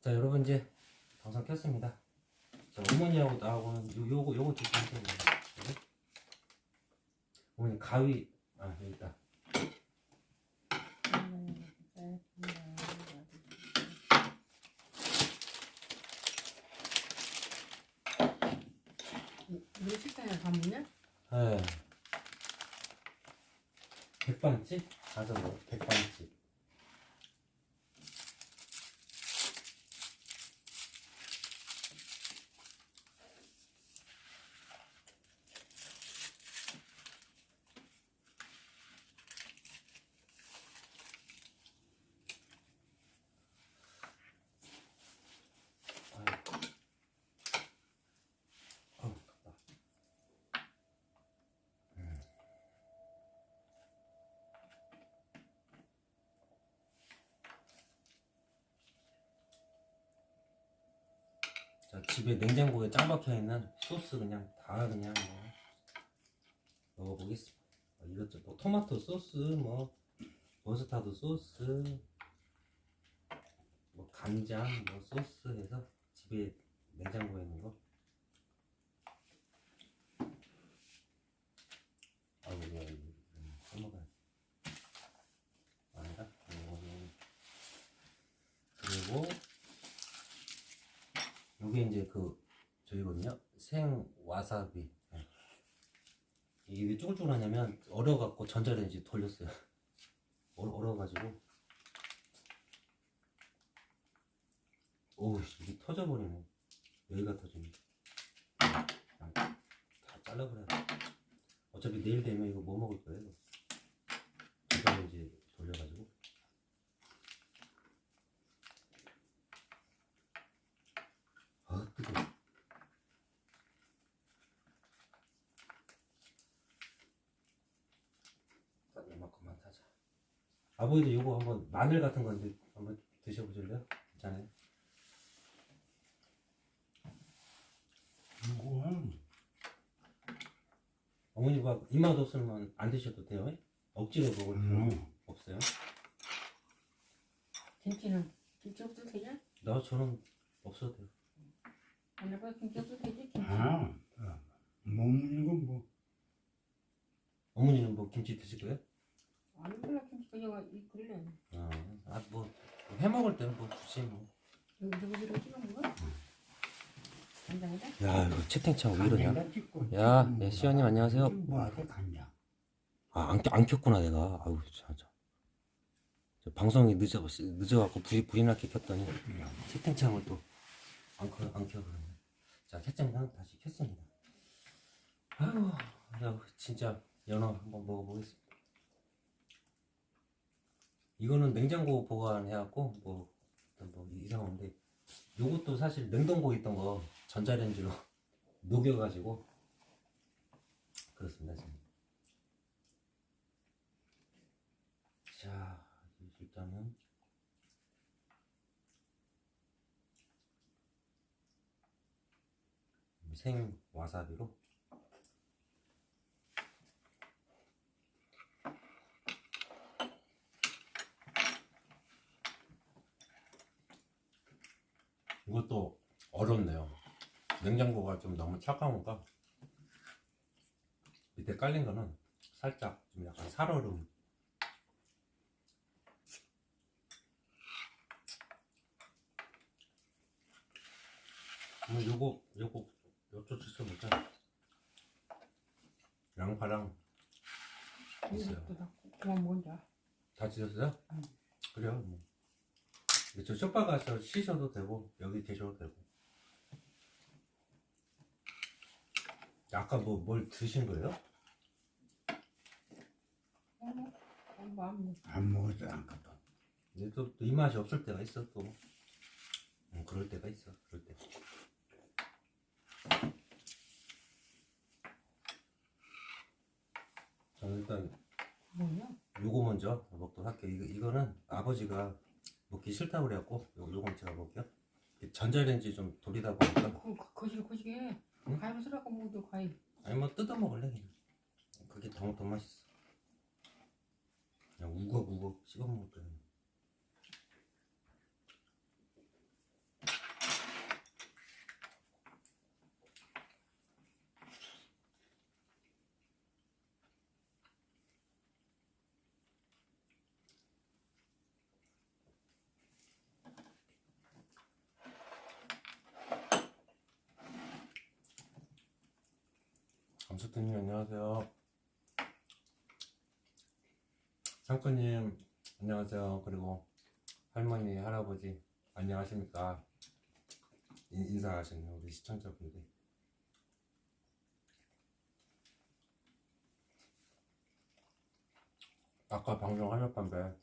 자, 여러분 이제 방송 켰습니다. 자, 어머니하고 나하고는 요거 드시면 돼요. 어머니 가위, 여기 있다. 우리 식당에 가면요? 네. 백반집? 가서 뭐 백반집. 자, 집에 냉장고에 짱 박혀있는 소스 그냥 다 그냥 뭐 먹어보겠습니다. 이것저것 뭐 토마토 소스, 뭐 머스타드 소스, 뭐 간장, 뭐 소스 해서 집에 냉장고에 있는 거. 아이고, 써먹어야 아니다. 그리고 요게 이제 저희거든요. 생 와사비. 이게 왜 쭈글쭈글하냐면 얼어갖고 전자레인지 돌렸어요. 얼어가지고. 오우, 이게 터져버리네. 여기가 터지네. 다 잘라버려야 돼. 어차피 내일 되면 이거 뭐 먹을 거예요? 전자레인지 돌려가지고. 뜨거워. 이만큼만 타자. 아버지도 이거 한번 마늘 같은 건데 한번 드셔보실래요? 괜찮아요? 이거는 어머니 막 입맛 없으면 안 드셔도 돼요? 억지로 먹을 필요 없어요? 김치는 김치 없어도 되냐? 저는 없어도 돼요. 아니면 김치 없어도 되지? 김치. 먹는 건 뭐 어머니는 뭐 김치 드실 거예요? 아니 몰라 김치가 여가 그래. 뭐 해먹을 때는 뭐 굳이 뭐. 여기저기로 찍어 먹어? 간장에다? 야, 이거 채팅창 왜 이러냐? 간장에다 찍고 야, 찍고 네, 시연님 안녕하세요. 뭐하게 간장 안 켰구나 내가. 아유, 진짜. 방송이 늦어갖고 불이 나게 켰더니 채팅창을 또 안 켜 그러네. 자, 채팅창 다시 켰습니다. 아유, 야, 진짜 연어 한번 먹어보겠습니다. 이거는 냉장고 보관해갖고 뭐 이상한데, 요것도 사실 냉동고에 있던 거 전자레인지로 녹여가지고 그렇습니다. 지금. 자, 일단은 생 와사비로 이것도 어렵네요. 냉장고가 좀 너무 차가우니까 밑에 깔린 거는 살짝 좀 약간 살얼음. 요쪽 드셔보자. 양파랑 있어요. 그만 먹자. 다 드셨어요? 응. 그래요. 뭐. 근데 저 쇼파 가서 쉬셔도 되고 여기 계셔도 되고. 아까 뭘 드신 거예요? 안 먹어도 안 갚아. 근데 또 이 맛이 없을 때가 있어 또. 그럴 때가 있어. 그럴 때. 저는 일단 뭐냐? 요거 먼저 먹도록 할게요. 이거는 아버지가 먹기 싫다고 그래갖고 요건 제가 먹을게요. 전자레인지 좀 돌리다 보니까 거시게 응? 과일 쓰라고 먹어도 과일. 아니 뭐 뜯어 먹을래 그냥. 그게 더 맛있어. 그냥 우걱우걱 씹어 먹을 거야. 감스트님 안녕하세요. 상크님 안녕하세요. 그리고 할머니 할아버지 안녕하십니까. 인사하시네요 우리 시청자분들. 아까 방송 하셨던데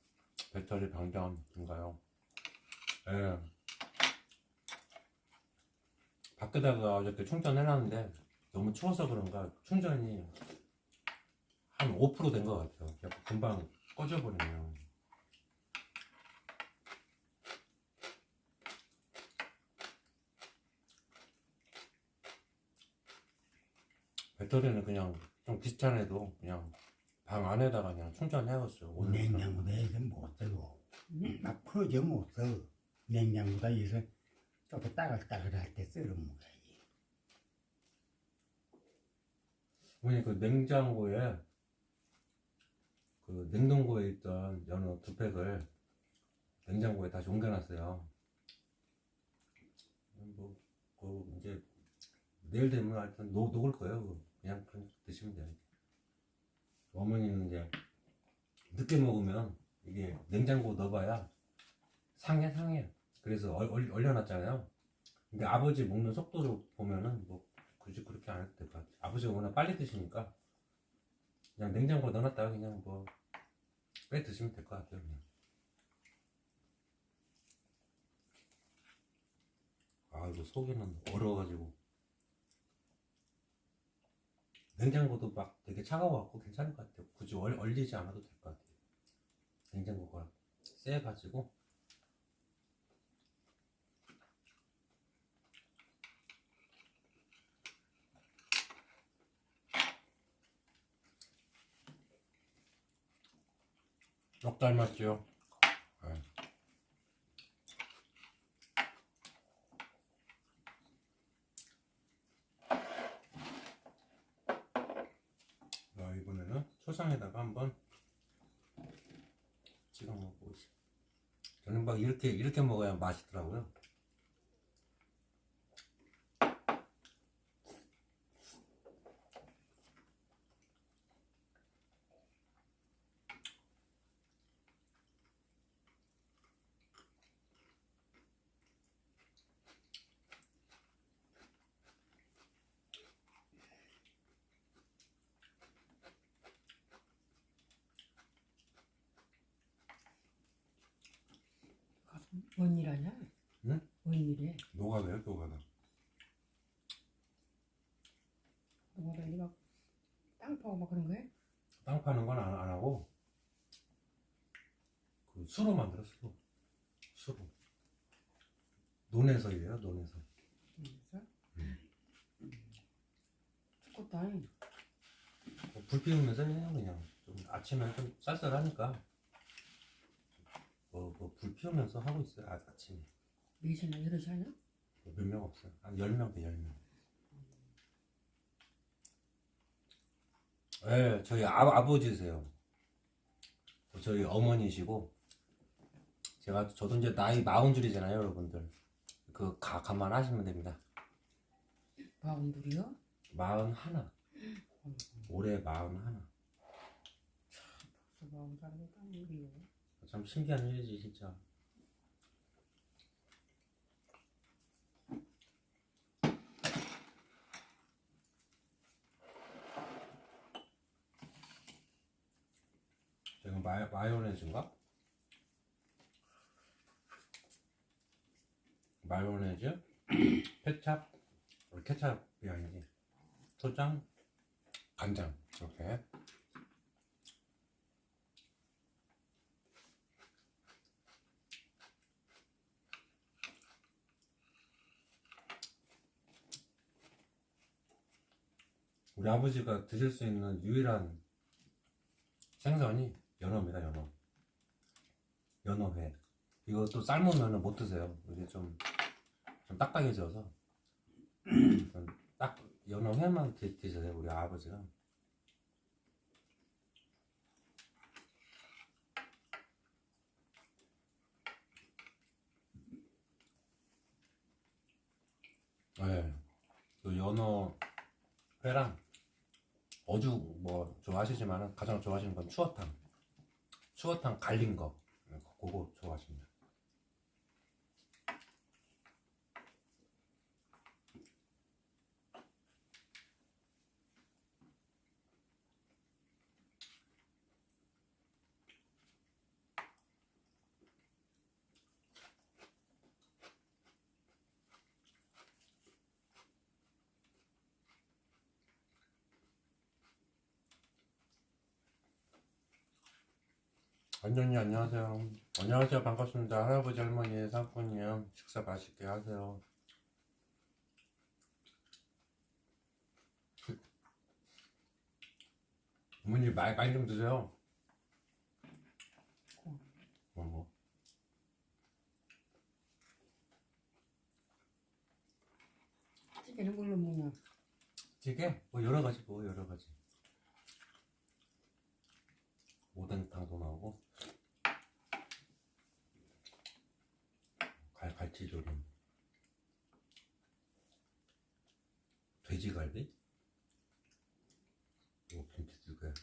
배터리 방전인가요? 예. 밖에다가 어저께 충전해놨는데 너무 추워서 그런가 충전이 한 5% 된 것 같아요. 그냥 금방 꺼져버리네요. 배터리는 그냥 좀 귀찮아도 그냥 방 안에다가 그냥 충전해놨어요. 오늘 냉장고다 해서 못 쓰고 막 풀어져 못 써. 냉장고다 해서 조금 따글따글할 때 썰어 먹어야지. 어머니 그 냉장고에 그 냉동고에 있던 연어 2팩을 냉장고에 다시 옮겨놨어요. 뭐, 이제 내일 되면 하여튼 녹을 거예요. 그냥 드시면 돼요. 어머니는 이제 늦게 먹으면 이게 냉장고 넣어봐야 상해. 그래서 얼려놨잖아요. 근데 아버지 먹는 속도로 보면은 뭐 굳이 그렇게 안 해도 될 것 같아요. 아버지가 워낙 빨리 드시니까 그냥 냉장고에 넣어놨다가 그냥 뭐 빼 드시면 될 것 같아요. 그냥. 아 이거 속에는 얼어가지고 냉장고도 막 되게 차가워갖고 괜찮을 것 같아요. 굳이 얼리지 않아도 될 것 같아요. 냉장고가 세가지고. 떡 닮았죠? 네. 이번에는 초장에다가 한번 찍어 먹어보시. 저는 막 이렇게 먹어야 맛있더라고요. 뭔 일 하냐? 응? 뭔 일해? 노가다요, 노가다. 너가 네가 땅 파고 막 그런 거야? 땅 파는 건 안 하고 그 수로 만들었어. 수로. 논에서 일해요, 논에서. 그래서 음. 죽겠다. 불 피우면서 해요, 그냥. 좀 아침에 좀 쌀쌀하니까 불 피우면서 하고 있어요. 아침에. 몇이나 이러지 하냐? 몇 명 없어요. 한 10명 돼, 10명. 네, 저희 아버지세요. 저희 어머니시고, 저도 이제 나이 40줄이잖아요, 여러분들. 감안하시면 됩니다. 마흔둘이요? 41. 올해 41. 벌써 마흔 살이 딱 우리요. 참 신기한 일이지, 진짜. 제가 마요네즈인가? 마요네즈, 케찹, 케찹이 아니지, 초장, 간장 이렇게. 우리 아버지가 드실 수 있는 유일한 생선이 연어입니다. 연어회. 이것도 삶으면 못 드세요. 이게 좀 딱딱해져서 딱 연어회만 드세요, 우리 아버지가. 네, 그 연어회랑 어죽 뭐 좋아하시지만 가장 좋아하시는 건 추어탕. 추어탕 갈린 거. 그거 좋아하십니다. 원장님 안녕하세요. 안녕하세요. 반갑습니다. 할아버지 할머니 사모님 식사 맛있게 하세요. 어머니 많이 좀 드세요. 뭐. 찌개는 뭘로 먹냐? 찌개? 뭐 여러 가지 뭐 여러 가지. 오뎅탕도 나오고 갈치조림, 돼지갈비, 뭐 김치찌개,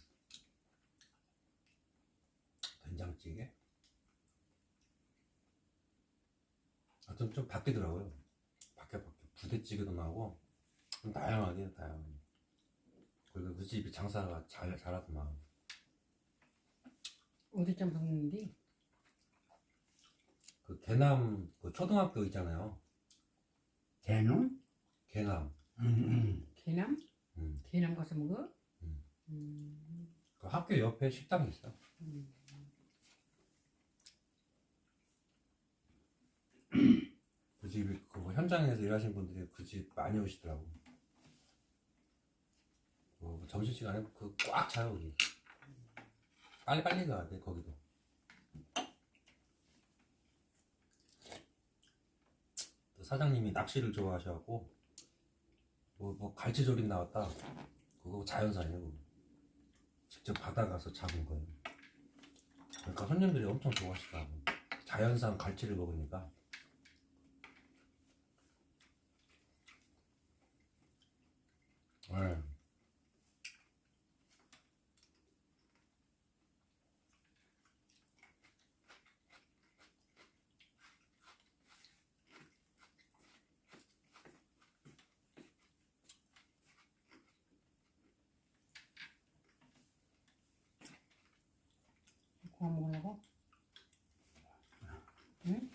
된장찌개. 하여튼 좀 바뀌더라고요. 바뀌어 부대찌개도 나오고 좀 다양하게. 그리고 그 집이 장사가 잘하더만. 어디쯤 먹는디? 그 개남 그 초등학교 있잖아요. 개는? 개남. 개남? 음. 개남 가서 먹어? 그 학교 옆에 식당이 있어. 그 집이 그 현장에서 일하신 분들이 그 집 많이 오시더라고. 점심 시간에 그 꽉 차요 거기. 빨리 가야 돼 거기도. 또 사장님이 낚시를 좋아하셔갖고 뭐 갈치조림 나왔다. 그거 자연산이에요. 그거. 직접 바다 가서 잡은 거예요. 그러니까 손님들이 엄청 좋아하시더라고. 자연산 갈치를 먹으니까. 네. 그거 먹으려고? 응?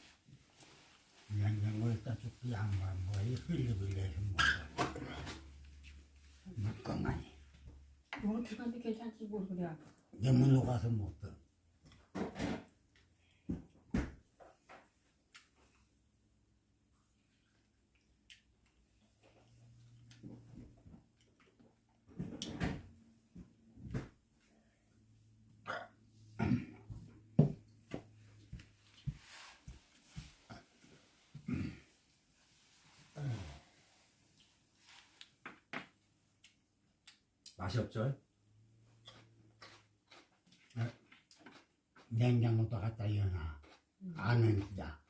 냉장고에 따뜻히 양반 뭐이 흘리빌려서 먹어. 묵건하니. 뭐 들어간데 괜찮지 뭘 그래. 영문로 가서 먹어. 맛이 없죠? 냉장고도 갖다 여놔. 안은 진짜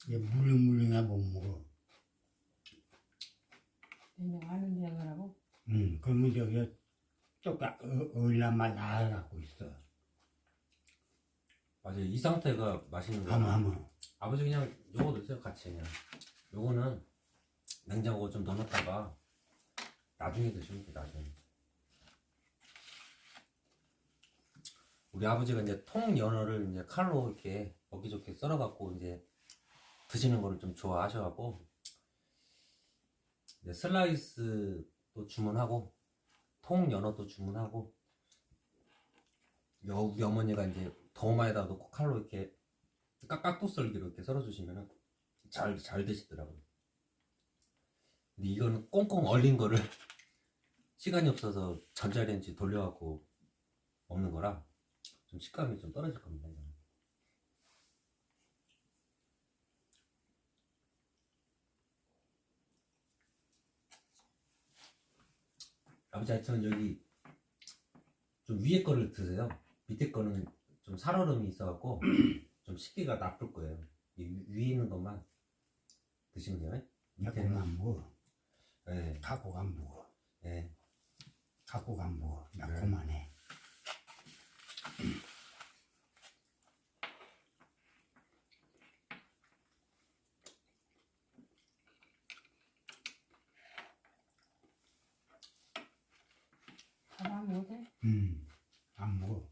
이게 물렁물렁해 못 먹어. 그냥 아는 데하라고? 그러면 저기 쪼까 얼란맛 나갖고 있어. 맞아요. 이 상태가 맛있는 거야. 하면 아버지 그냥 요거 넣으세요 같이 그냥. 요거는 냉장고에 좀 넣어놨다가 나중에 드시면 돼. 나중에. 우리 아버지가 이제 통연어를 이제 칼로 이렇게 먹기좋게 썰어갖고 이제 드시는 거를 좀 좋아하셔갖고 이제 슬라이스도 주문하고 통연어도 주문하고 우리 어머니가 이제 도마에다 놓고 칼로 이렇게 깍깍두 썰기로 이렇게 썰어주시면은 잘 드시더라고요. 근데 이거는 꽁꽁 얼린 거를 시간이 없어서 전자레인지 돌려갖고 먹는 거라 좀 식감이 좀 떨어질 겁니다. 이거는. 아버지 하여튼 여기 좀 위에 거를 드세요. 밑에 거는 좀 살얼음이 있어갖고 좀 식기가 나쁠 거예요. 이 위에 있는 것만 드시면 돼요. 내고만 먹어. 네. 갖고 가 먹어. 네. 갖고 간 뭐 매콤하네. 밥안 먹어도 돼? 안 먹어.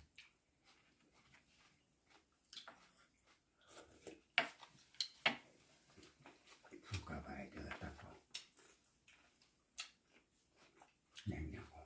불 까봐야 되겠다. 냉장고.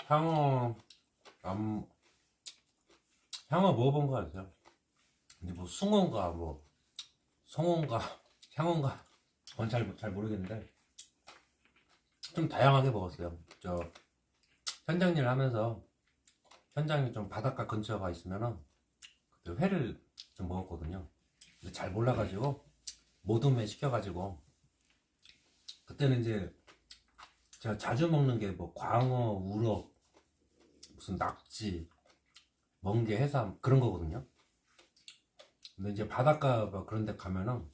향어 향어 먹어본 거 같아요. 근데 뭐 숭어인가 뭐 성어인가 향어인가 그건 잘 모르겠는데 좀 다양하게 먹었어요. 저 현장 일 하면서 현장이 좀 바닷가 근처가 있으면은 그때 회를 좀 먹었거든요. 근데 잘 몰라가지고 모둠회 시켜가지고 그때는 이제 제가 자주 먹는 게 뭐 광어, 우럭, 무슨 낙지, 멍게, 해삼 그런 거거든요. 근데 이제 바닷가 뭐 그런 데 가면은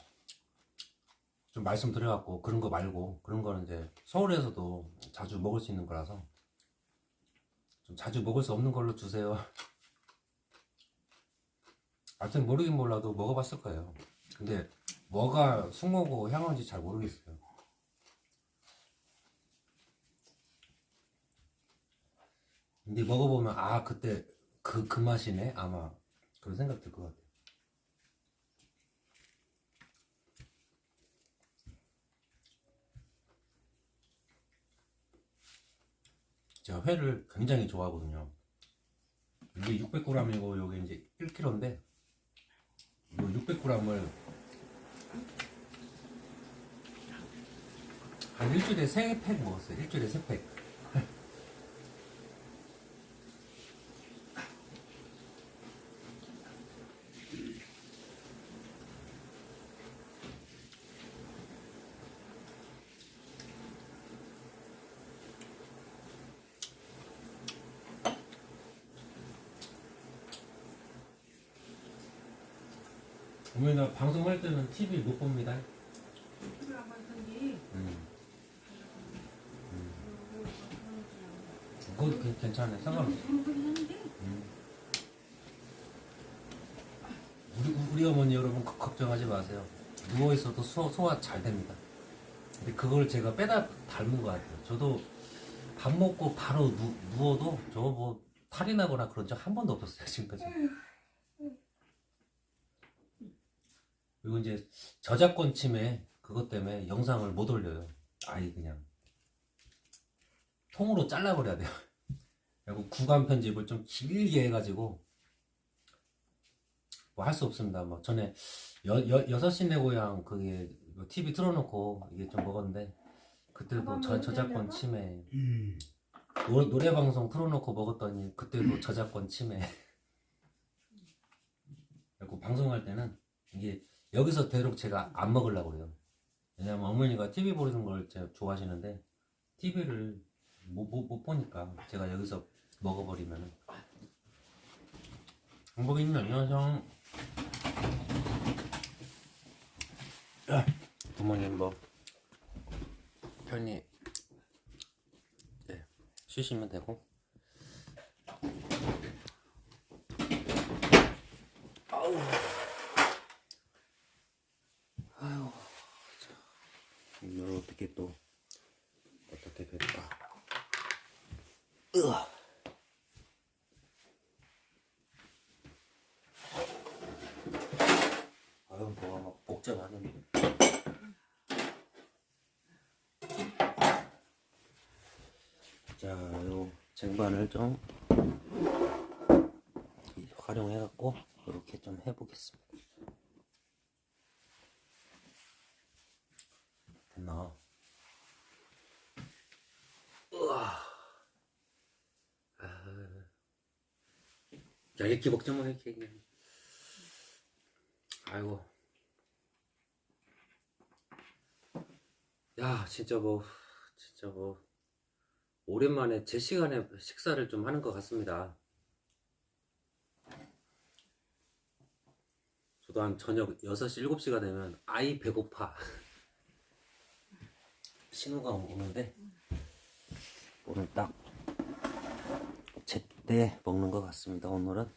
좀 말씀드려갖고 그런 거 말고 그런 거는 이제 서울에서도 자주 먹을 수 있는 거라서 좀 자주 먹을 수 없는 걸로 주세요. 하여튼 모르긴 몰라도 먹어봤을 거예요. 근데 뭐가 숭어고 향어인지 잘 모르겠어요. 근데 먹어보면 아 그때 그 맛이네 아마 그런 생각 들 것 같아요. 제가 회를 굉장히 좋아하거든요. 이게 600g이고 여기 이제 1kg인데 이 600g을 한 일주일에 3팩 먹었어요. 일주일에 3팩. 어머니 나 방송할 때는 TV 못 봅니다. TV를 안 봤던지. 그거 괜찮아요. 상관없어. 그런 소리 하는데. 우리 어머니 여러분 걱정하지 마세요. 누워있어도 소화 잘 됩니다. 근데 그걸 제가 빼다 닮은 것 같아요. 저도 밥 먹고 바로 누워도 저거 뭐 탈이 나거나 그런 적 한 번도 없었어요. 지금까지. 그리고 이제 저작권 침해 그것 때문에 영상을 못 올려요. 아예 그냥 통으로 잘라버려야 돼요. 그리고 구간 편집을 좀 길게 해가지고 뭐 할 수 없습니다. 뭐 전에 6시 내 고향 그게 TV 틀어놓고 이게 좀 먹었는데 그때도 저작권 침해 노래 방송 틀어놓고 먹었더니 그때도 저작권 침해. 그리고 방송할 때는 이게 여기서 되도록 제가 안 먹으려고 그래요. 왜냐면 어머니가 TV 보는 걸 제가 좋아하시는데 TV를 못 보니까 제가 여기서 먹어버리면은 방법이 있는 안녕하세요. 부모님 뭐 편히 쉬시면 되고 아유 이걸 어떻게 또 어떻게 될까. 아유 뭐가 막 복잡하네. 자, 요 쟁반을 좀 활용해갖고 이렇게 좀 해보겠습니다. 됐나? 우와. 야, 이렇게 먹자면 이렇게 그냥. 아이고. 야, 진짜 뭐, 오랜만에 제 시간에 식사를 좀 하는 것 같습니다. 저도 한 저녁 6시, 7시가 되면 아이 배고파. 신호가 오는데, 오늘 딱 제때 먹는 것 같습니다, 오늘은.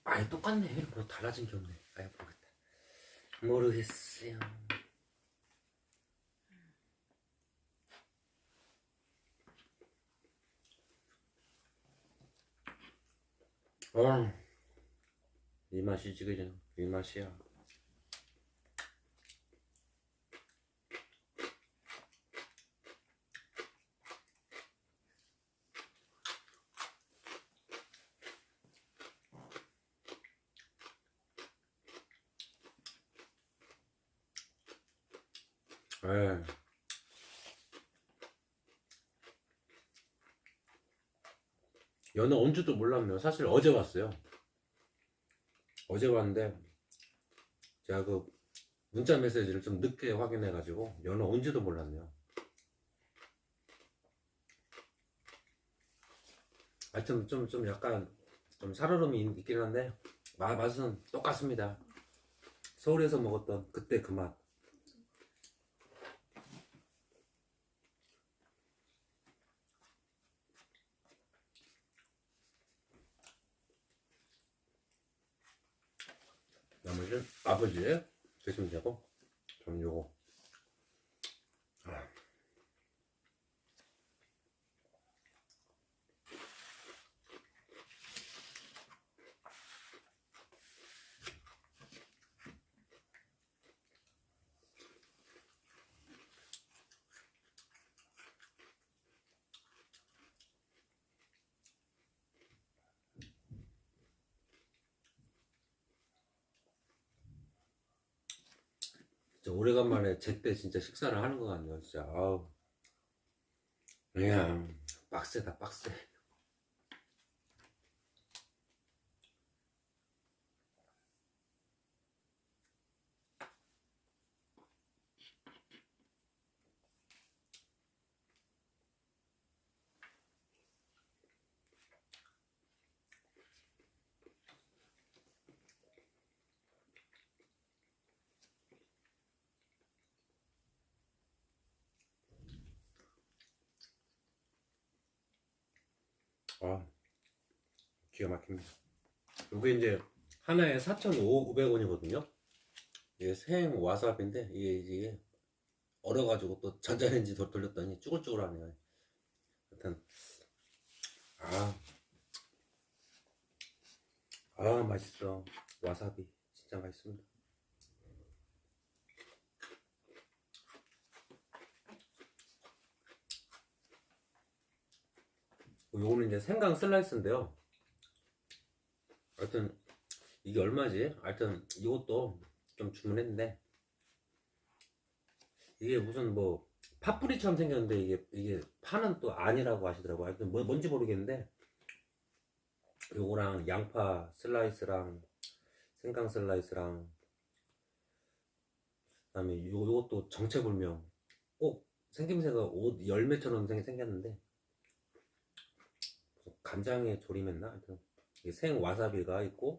아예 똑같네. 뭐 달라진 게 없네. 아예 모르겠다. 모르겠어요. 이 맛이지, 그죠? 이 맛이야. 에이. 연애 온 줄도 몰랐네요. 사실 어제 왔어요. 어제 왔는데 제가 그 문자 메시지를 좀 늦게 확인해가지고 연애 온지도 몰랐네요. 하여튼 좀 약간 좀 살얼음이 있긴 한데 맛은 똑같습니다. 서울에서 먹었던 그때 그 맛. 나머지는 아버지 드시면 되고 전 요거. 진짜 오래간만에 제때 진짜 식사를 하는 것 같네요. 진짜 아우 그냥 빡세다 빡세. 아 기가 막힙니다. 이게 이제 하나에 4,500원이거든요. 이게 생 와사비인데 이게 얼어가지고 또 전자레인지 돌렸더니 쭈글쭈글하네요. 하여튼 아, 맛있어. 와사비 진짜 맛있습니다. 요거는 이제 생강 슬라이스인데요. 하여튼 이게 얼마지? 하여튼 이것도 좀 주문했는데 이게 무슨 뭐 팥뿌리처럼 생겼는데 이게 파는 또 아니라고 하시더라고요. 하여튼 뭔지 모르겠는데 요거랑 양파 슬라이스랑 생강 슬라이스랑 그다음에 요것도 정체불명 꼭 생김새가 옷 열매처럼 생겼는데 무슨 간장에 조림했나? 하여튼 이게 생 와사비가 있고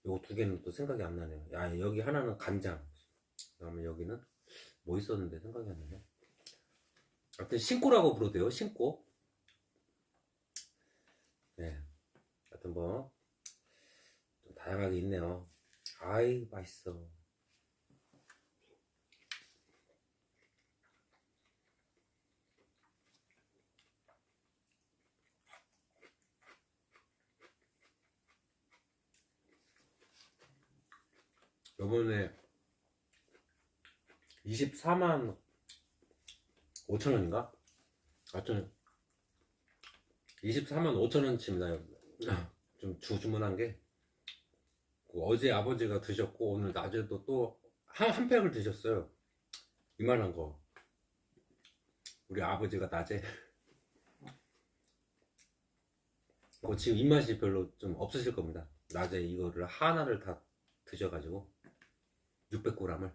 요거 두 개는 또 생각이 안 나네요. 야, 여기 하나는 간장 그다음에 여기는 뭐 있었는데 생각이 안 나네. 하여튼 신꼬라고 부르대요. 신꼬. 네. 하여튼 뭐 좀 다양하게 있네요. 아이 맛있어. 요번에 24만 5천 원인가? 하여튼 24만 5천 원치입니다. 좀 주문한 게 어제 아버지가 드셨고 오늘 낮에도 또 한 팩을 드셨어요. 이만한 거. 우리 아버지가 낮에 지금 입맛이 별로 좀 없으실 겁니다. 낮에 이거를 하나를 다 드셔가지고 600g을.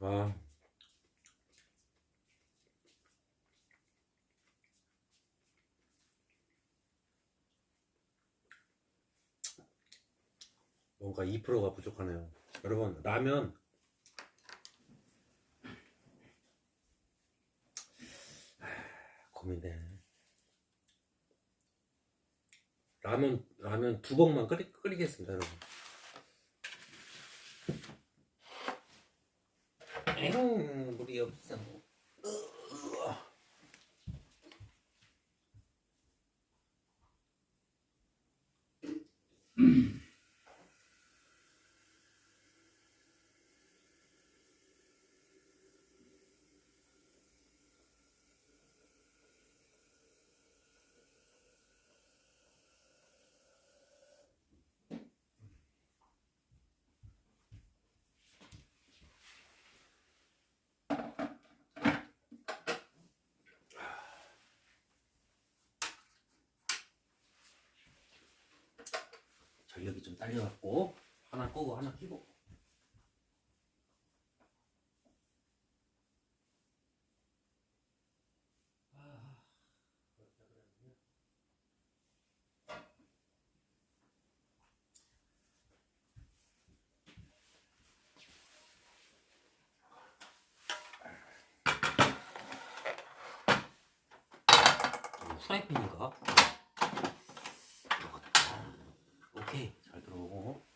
아, 뭔가 2%가 부족하네요. 여러분, 라면 고민돼. 라면 2봉만 끓이겠습니다, 여러분. 물이 없어. 전력이 좀 딸려갖고 하나 끄고 하나 켜고. 프라이팬인가? 오케이, 잘 들어오고.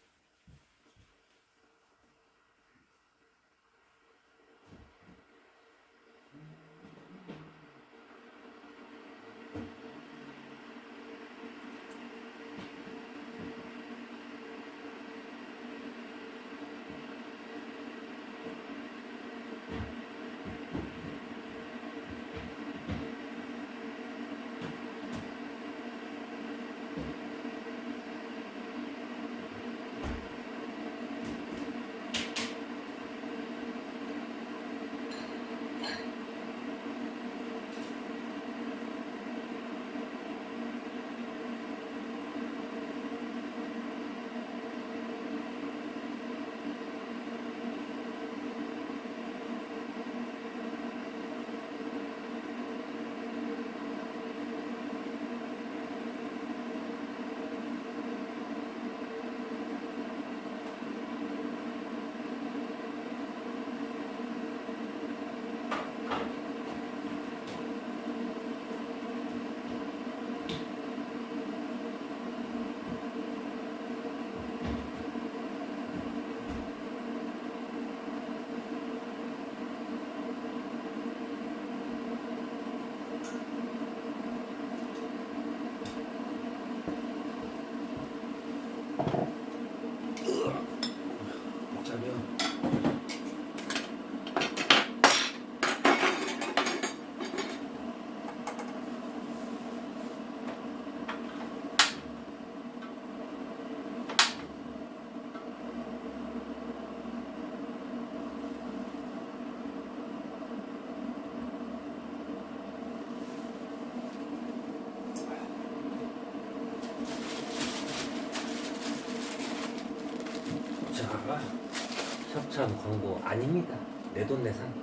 먹자면 자, 협찬 광고 아닙니다. 내돈내산.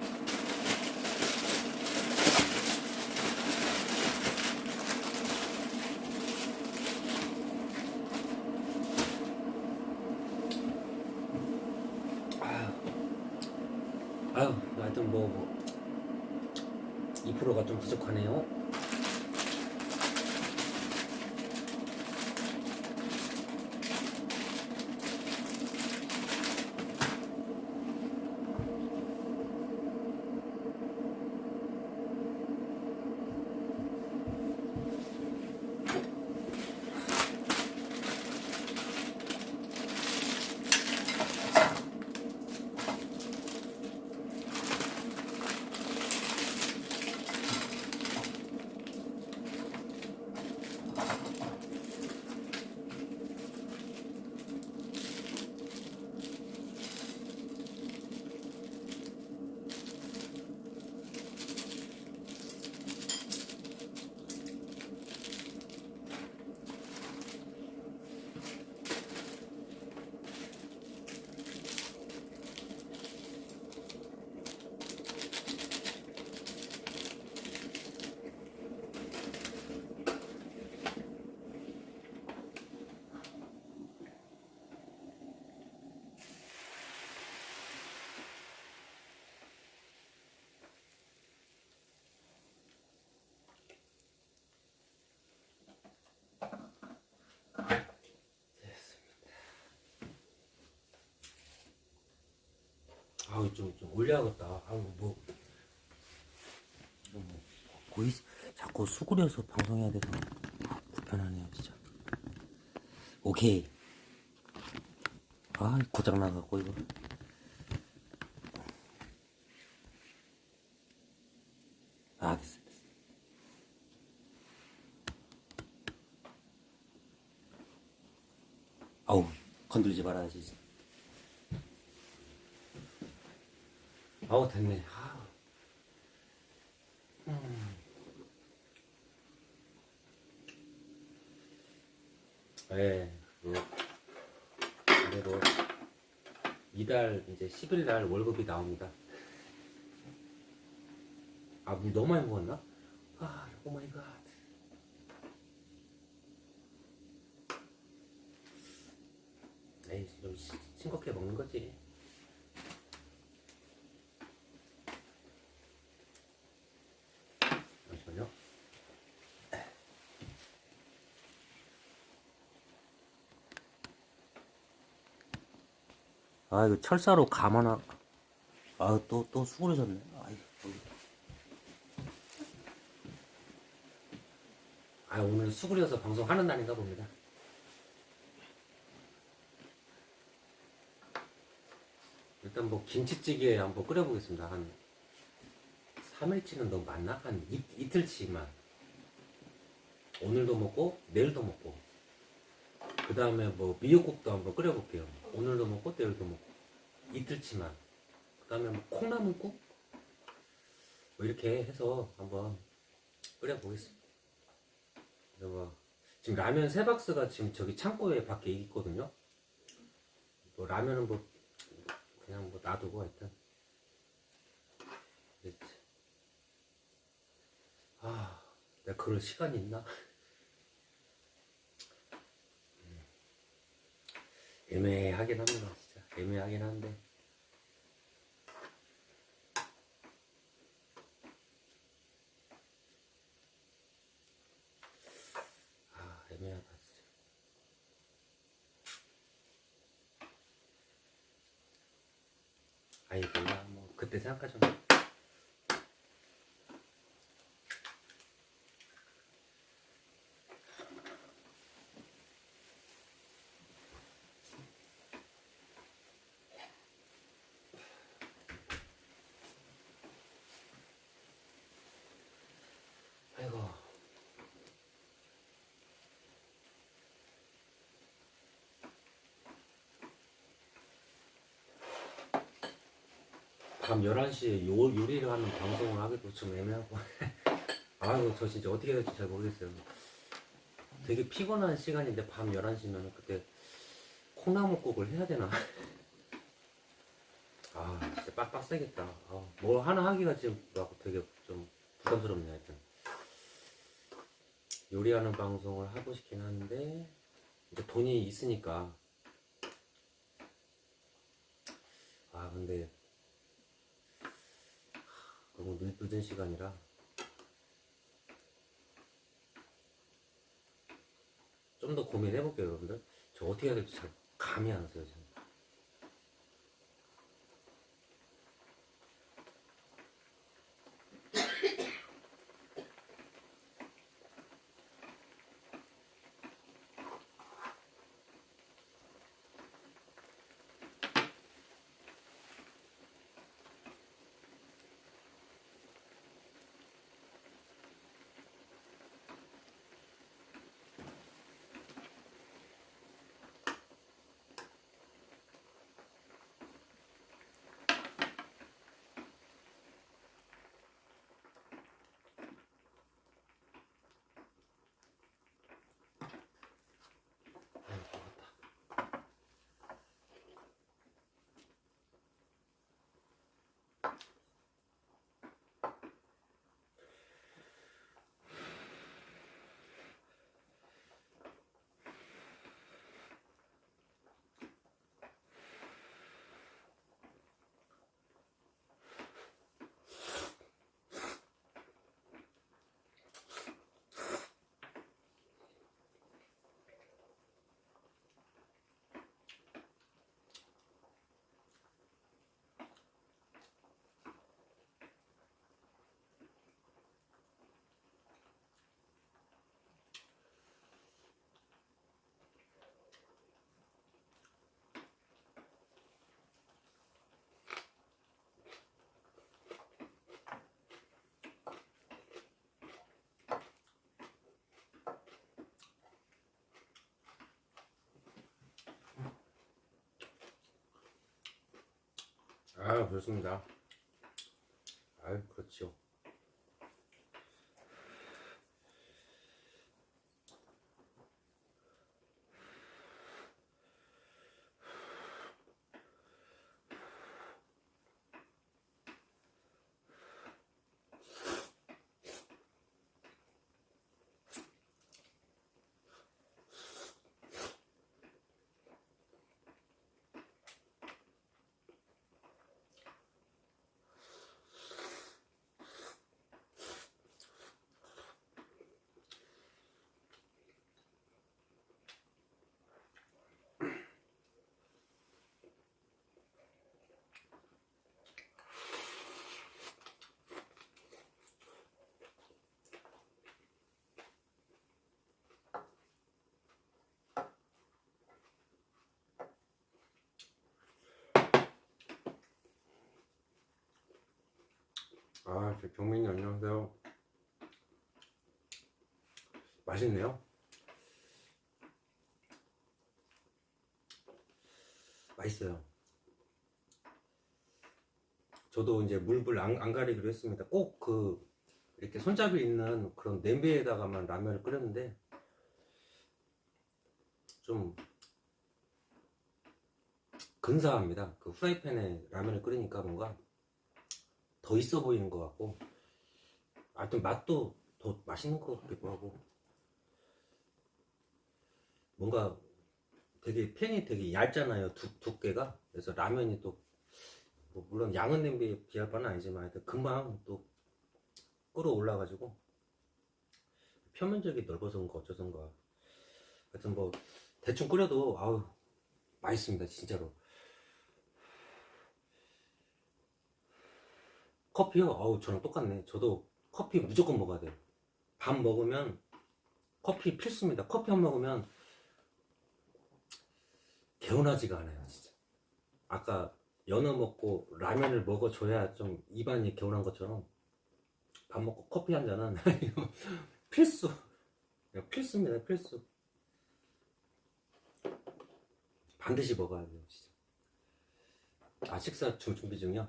아유, 하여튼 뭐 2%가 좀 부족하네요. 아우 좀 올려야겠다. 아우 뭐 거의 자꾸 수그려서 방송해야 돼서 불편하네요 진짜. 오케이. 아 고장 나갖고 이거. 아 됐어. 아우 건들지 말아야지. 아우 됐네. 아우. 네, 그대로 이달 이제 10일 날 월급이 나옵니다. 아, 물 너무 많이 먹었나? 아, 오 마이 갓. 에이, 좀 싱겁게 먹는 거지. 잠시만요. 아, 이거 철사로 감 하나. 아, 또 수그러졌네. 아이, 아, 오늘 수그려서 방송하는 날인가 봅니다. 일단 뭐 김치찌개 한번 끓여보겠습니다. 한 3일치는 너무 많나? 한 이틀치만. 오늘도 먹고 내일도 먹고 그 다음에 뭐 미역국도 한번 끓여볼게요. 오늘도 먹고 내일도 먹고 이틀치만. 그 다음에 뭐 콩나물국 뭐 이렇게 해서 한번 끓여보겠습니다. 뭐 지금 라면 3박스가 지금 저기 창고에 밖에 있거든요. 뭐 라면은 뭐 그냥 뭐 놔두고 하여튼. 아, 내가 그럴 시간이 있나? 애매하긴 합니다. 진짜 애매하긴 한데 아 애매하다 진짜. 아니 몰라 뭐 그때 생각하죠. 아이고 밤 11시에 요리를 하는 방송을 하기도 좀 애매하고 아이고 저 진짜 어떻게 해야 될지 잘 모르겠어요. 되게 피곤한 시간인데 밤 11시면 그때 콩나물국을 해야 되나? 아 진짜 빡빡세겠다. 아, 뭘 하나 하기가 지금 막 되게 좀 부담스럽네. 하여튼 요리하는 방송을 하고 싶긴 한데 이제 돈이 있으니까. 아 근데 너무 늦은 시간이라 좀 더 고민해볼게요. 여러분들 저 어떻게 해야 될지 잘 감이 안 오세요 지금. 아, 그렇습니다. 아, 그렇죠. 아, 저 경민이 안녕하세요. 맛있네요. 맛있어요. 저도 이제 물불 안 가리기로 했습니다. 꼭 이렇게 손잡이 있는 그런 냄비에다가만 라면을 끓였는데 좀 근사합니다. 그 후라이팬에 라면을 끓이니까 뭔가 더 있어 보이는 것 같고, 하여튼 맛도 더 맛있는 것 같기도 하고, 뭔가 되게 팬이 되게 얇잖아요. 두께가. 그래서 라면이 또 뭐 물론 양은 냄비에 비할 바는 아니지만 하여튼 금방 또 끓어올라가지고 표면적이 넓어서인가 어쩌선가 하여튼 뭐 대충 끓여도 아우 맛있습니다 진짜로. 커피요? 아우 저랑 똑같네. 저도 커피 무조건 먹어야 돼요. 밥 먹으면 커피 필수입니다. 커피 안 먹으면 개운하지가 않아요 진짜. 아까 연어 먹고 라면을 먹어줘야 좀 입안이 개운한 것처럼 밥 먹고 커피 한 잔은 이거 필수. 필수입니다 필수. 반드시 먹어야 돼요 진짜. 아 식사 준비 중이요?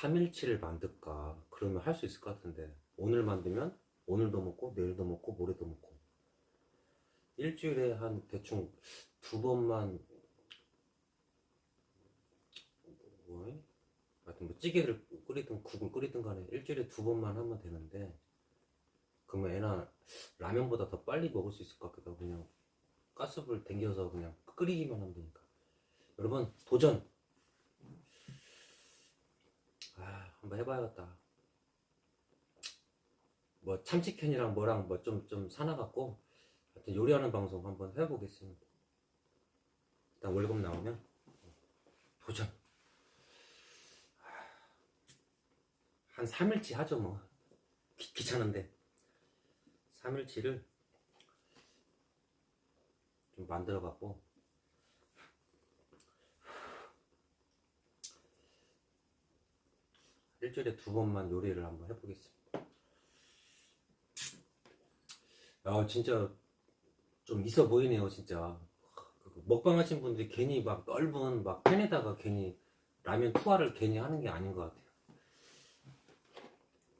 3일치를 만들까? 그러면 할 수 있을 것 같은데 오늘 만들면 오늘도 먹고 내일도 먹고 모레도 먹고 일주일에 한 대충 두 번만 뭐 하여튼 뭐 찌개를 끓이든 국을 끓이든 간에 일주일에 두 번만 하면 되는데 그러면 애나 라면보다 더 빨리 먹을 수 있을 것 같기도 하고 그냥 가스불 당겨서 그냥 끓이기만 하면 되니까 여러분 도전! 아 한번 해봐야겠다. 뭐 참치캔이랑 뭐랑 뭐 좀 사놔갖고 하여튼 요리하는 방송 한번 해보겠습니다. 일단 월급 나오면 도전. 한 3일치 하죠 뭐. 귀찮은데 3일치를 좀 만들어갖고 일주일에 두 번만 요리를 한번 해보겠습니다. 야 진짜 좀 있어 보이네요 진짜. 먹방 하신 분들이 괜히 막 넓은 막 팬에다가 괜히 라면 투하를 괜히 하는 게 아닌 것 같아요.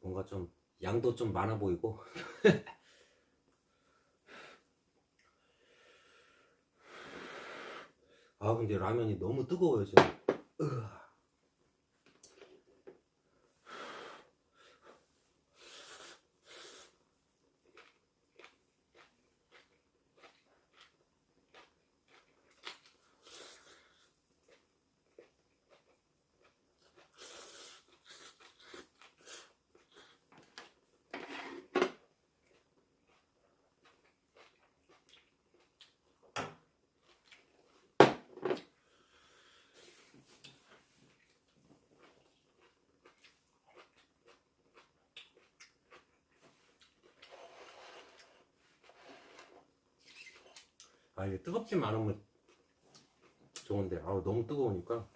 뭔가 좀 양도 좀 많아 보이고 아 근데 라면이 너무 뜨거워요 지금. 아 이게 뜨겁지만 않으면 좋은데 아우 너무 뜨거우니까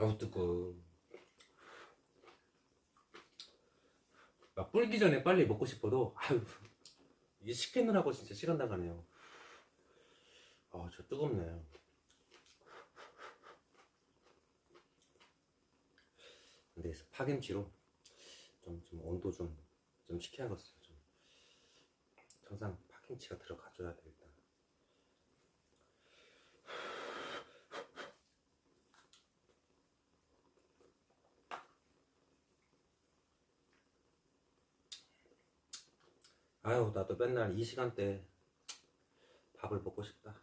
아우 뜨거. 막 불기 전에 빨리 먹고 싶어도 아유 이게 식히느라고 진짜 시간 나가네요. 아 저 뜨겁네요. 근데 파김치로 좀 온도 좀 식혀야겠어요. 좀 항상 파김치가 들어가줘야 돼 일단. 아유 나도 맨날 이 시간대 밥을 먹고 싶다.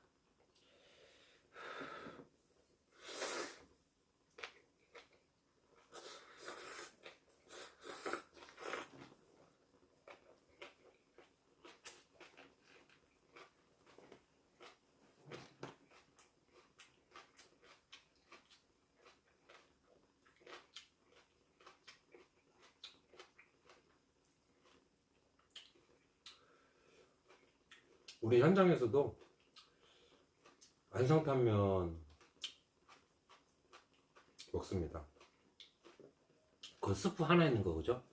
우리 현장에서도 안성탕면 먹습니다. 그 스프 하나 있는 거 그죠?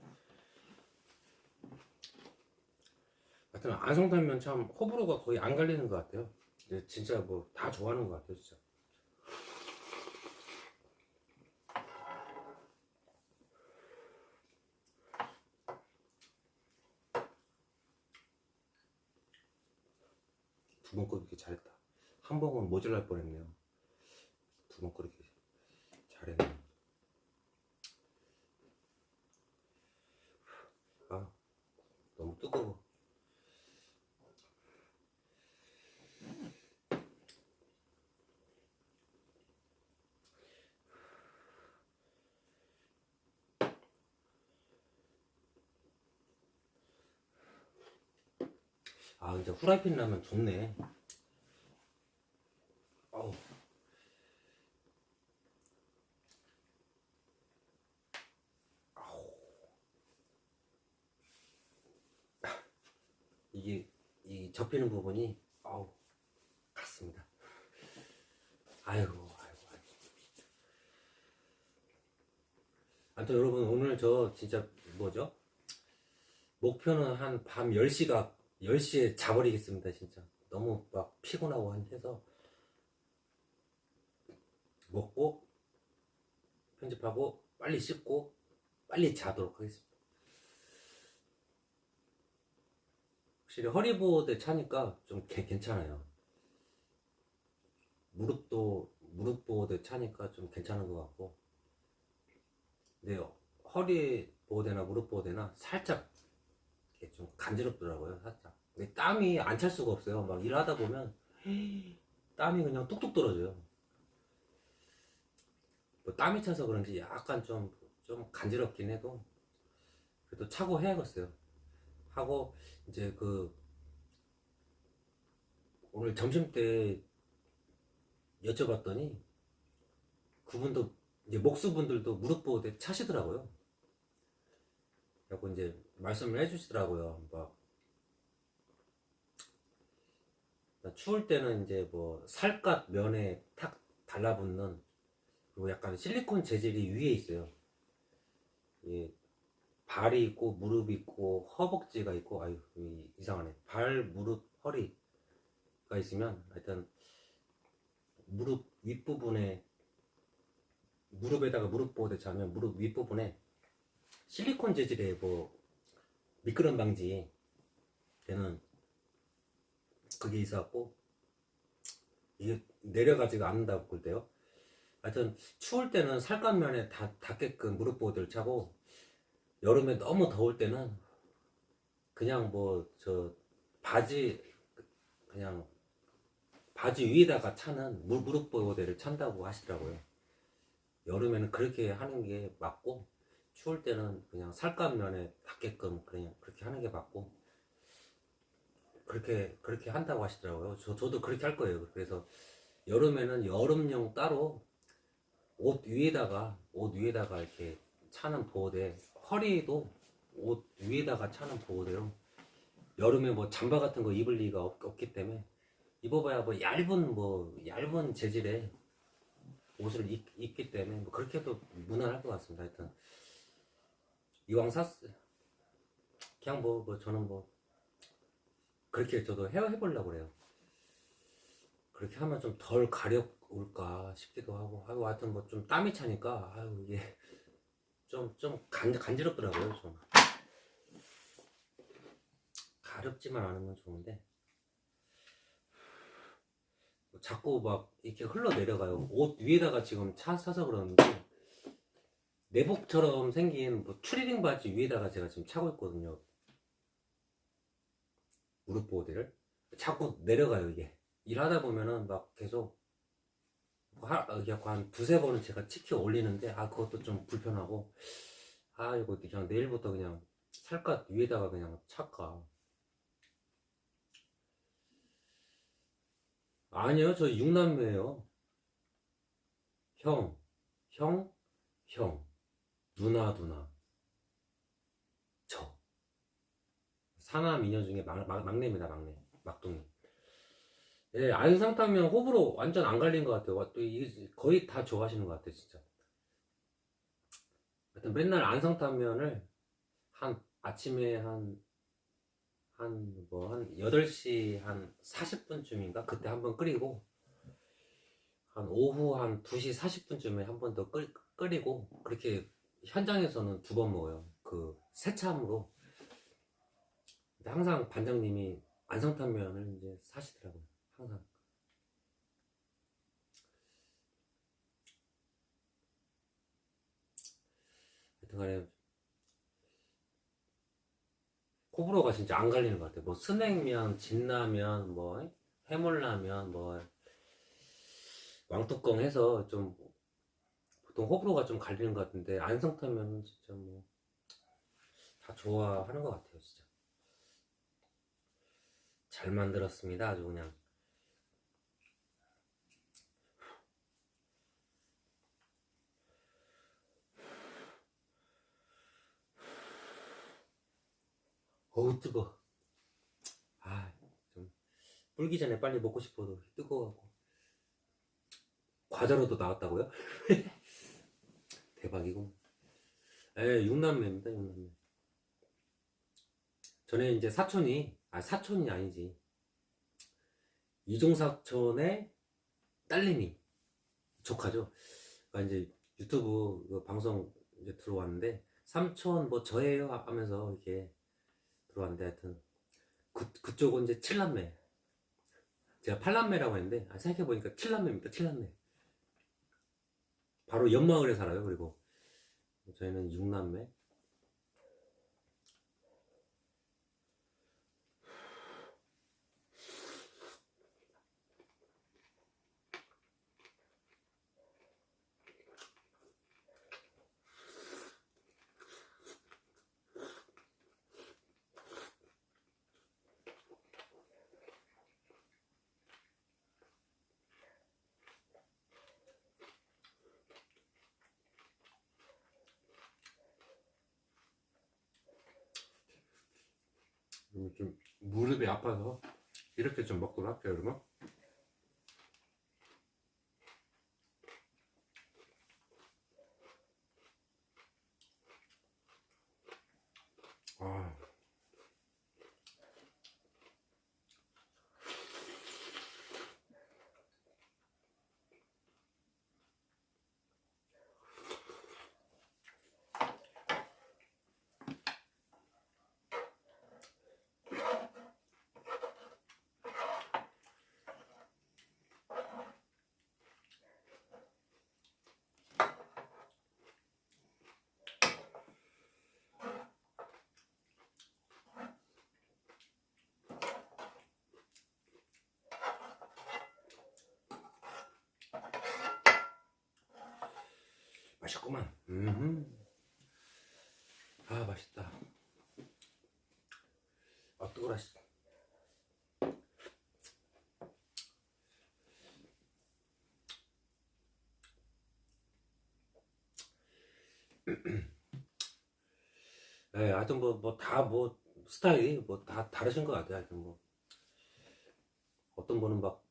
하여튼 안성탕면 참 호불호가 거의 안 갈리는 것 같아요. 진짜 뭐 다 좋아하는 것 같아요 진짜. 두 번 끓이기 잘했다. 한 번은 모자랄 뻔했네요. 두 번 끓이기 잘했네. 아 너무 뜨거워. 아 근데 후라이팬 라면 좋네. 어우. 이게 이 접히는 부분이 아우 같습니다. 아이고. 아무튼 여러분 오늘 저 진짜 뭐죠? 목표는 한 밤 10시에 자버리겠습니다 진짜. 너무 막 피곤하고 해서 먹고 편집하고 빨리 씻고 빨리 자도록 하겠습니다. 확실히 허리보호대 차니까 좀 괜찮아요. 무릎 보호대 차니까 좀 괜찮은 것 같고. 근데 허리 보호대나 무릎 보호대나 살짝 이렇게 좀 간지럽더라고요 살짝. 근데 땀이 안 찰 수가 없어요. 막 일하다 보면 땀이 그냥 뚝뚝 떨어져요. 뭐 땀이 차서 그런지 약간 좀 간지럽긴 해도 그래도 차고 해야겠어요. 하고 이제 그 오늘 점심 때 여쭤봤더니 그분도 이제 목수분들도 무릎 보호대 차시더라고요. 그래서 이제 말씀을 해주시더라고요. 막 추울 때는 이제 뭐 살갗 면에 탁 달라붙는, 그리고 약간 실리콘 재질이 위에 있어요. 예, 발이 있고 무릎이 있고 허벅지가 있고, 아유 이상하네. 발, 무릎, 허리가 있으면 하여튼 무릎 윗부분에, 무릎에다가 무릎 보호대 차면 무릎 윗부분에 실리콘 재질의 뭐 미끄럼 방지 되는 그게 있어갖고 이게 내려가지가 않는다고 그럴때요. 하여튼 추울 때는 살갗면에 닿게끔 무릎 보호대를 차고, 여름에 너무 더울 때는 그냥 뭐 저 바지, 그냥 바지 위에다가 차는 무릎 보호대를 찬다고 하시더라고요. 여름에는 그렇게 하는 게 맞고, 추울 때는 그냥 살갗면에 닿게끔 그냥 그렇게 하는 게 맞고, 그렇게 한다고 하시더라고요. 저도 그렇게 할 거예요. 그래서 여름에는 여름용 따로 옷 위에다가 이렇게 차는 보호대, 허리도 옷 위에다가 차는 보호대로, 여름에 뭐 잠바 같은 거 입을 리가 없기 때문에 입어봐야 뭐 얇은 재질의 옷을 입기 때문에 뭐 그렇게 해도 무난할 것 같습니다. 하여튼 이왕 샀어요. 그냥 뭐 저는 뭐 그렇게 저도 해보려고 그래요. 그렇게 하면 좀 덜 가려울까 싶기도 하고 하여튼 뭐 좀 땀이 차니까 아유 이게 좀 간지럽더라고요. 좀 가렵지만 않으면 좋은데 자꾸 막 이렇게 흘러내려가요. 옷 위에다가 지금 차서 그러는데 내복처럼 생긴 뭐 추리닝 바지 위에다가 제가 지금 차고 있거든요. 무릎 보호대를 자꾸 내려가요. 이게 일하다 보면은 막 계속 한 두세 번은 제가 치켜 올리는데 그것도 좀 불편하고 이거 그냥 내일부터 그냥 살갗 위에다가 그냥 찰까. 아니요, 저 6남매예요. 형, 누나, 저. 사남 이녀 중에 막내입니다, 막둥이. 예, 안상탕면 호불호 완전 안 갈린 것 같아요. 또 이게 거의 다 좋아하시는 것 같아요, 진짜. 하여튼 맨날 안성탕면을 아침에 한 8시 한 40분쯤인가? 그때 한번 끓이고, 오후 한 2시 40분쯤에 한 번 더 끓이고, 그렇게 현장에서는 2번 먹어요. 그 새참으로. 근데 항상 반장님이 안성탕면을 이제 사시더라고요. 항상. 하여튼 간에 호불호가 진짜 안 갈리는 것 같아요. 뭐 스낵면, 진라면, 뭐 해물라면, 뭐 왕뚜껑 해서 좀 보통 호불호가 좀 갈리는 것 같은데 안성탕면은 진짜 뭐 다 좋아하는 것 같아요. 진짜 잘 만들었습니다. 아주 그냥. 어우 뜨거. 좀 불기 전에 빨리 먹고 싶어도 뜨거워갖고. 과자로도 나왔다고요? 대박이고. 육남매입니다. 육남매. 전에 이제 사촌이 아니지. 이종사촌의 딸내미 조카죠. 그러니까 이제 유튜브 그 방송 이제 들어왔는데 삼촌 뭐 저예요 하면서 이렇게 들어왔는데 하여튼 그쪽은 이제 칠남매. 제가 팔남매라고 했는데 생각해보니까 칠남매입니다. 칠남매. 바로 옆마을에 살아요. 그리고 저희는 육남매. 좀 무릎이 아파서 이렇게 좀 먹도록 할게요. 여러분. 맛있구만. 맛있다. 뜨거라. 하여튼 뭐 스타일이 뭐 다 다르신 것 같아요. 하여튼 뭐 어떤 분은 막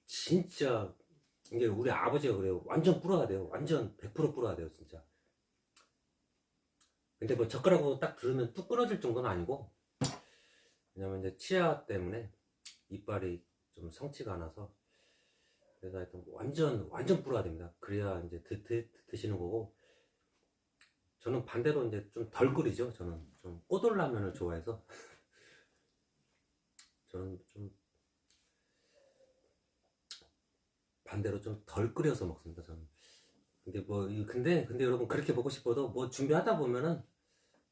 진짜 이게 우리 아버지가 그래요. 완전 불어야 돼요. 완전 100% 불어야 돼요, 진짜. 근데 뭐 젓가락으로 딱 들으면 뚝 끊어질 정도는 아니고, 왜냐면 이제 치아 때문에 이빨이 좀 성치가 않아서, 그래서 하여튼 완전 불어야 됩니다. 그래야 이제 드시는 거고, 저는 반대로 이제 좀 덜 끓이죠. 저는 좀 꼬들라면을 좋아해서, 저는 좀 반대로 좀 덜 끓여서 먹습니다. 저는. 근데 여러분 그렇게 먹고 싶어도 뭐 준비하다 보면은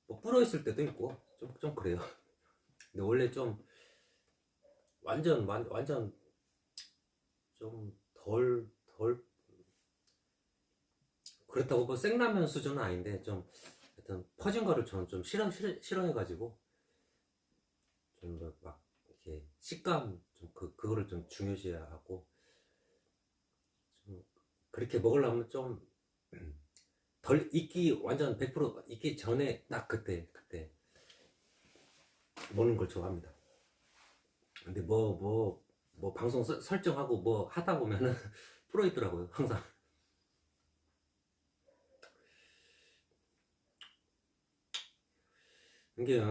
뭐 불어 있을 때도 있고 좀 그래요. 근데 원래 좀 완전 좀 덜 그렇다고 뭐 생라면 수준은 아닌데 좀 하여튼 퍼진 거를 저는 좀 싫어해가지고 좀 막 이렇게 식감 좀 그거를 좀 중요시하고 좀 그렇게 먹으려면 좀 덜 익기 완전 100% 익기 전에 딱 그때 먹는 걸 좋아합니다. 근데 뭐 방송 설정하고 뭐 하다 보면은 풀어 있더라고요 항상. 이게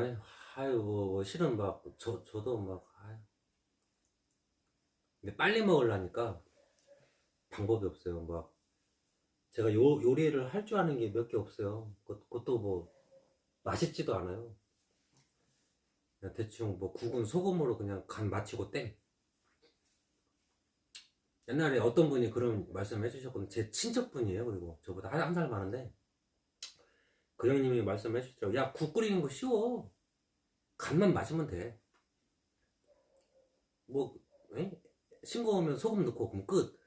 아유 뭐 실은 막 저도 막 아유. 근데 빨리 먹으려니까 방법이 없어요. 막 제가 요리를 할 줄 아는 게 몇 개 없어요. 그것도 뭐 맛있지도 않아요. 그냥 대충 뭐 국은 소금으로 그냥 간 맞추고 땡. 옛날에 어떤 분이 그런 말씀 해주셨거든요. 제 친척분이에요. 그리고 저보다 한 살 많은데 그 형님이 말씀해 주시더라고요. 야, 국 끓이는 거 쉬워. 간만 맞으면 돼. 뭐 에? 싱거우면 소금 넣고 그럼 끝.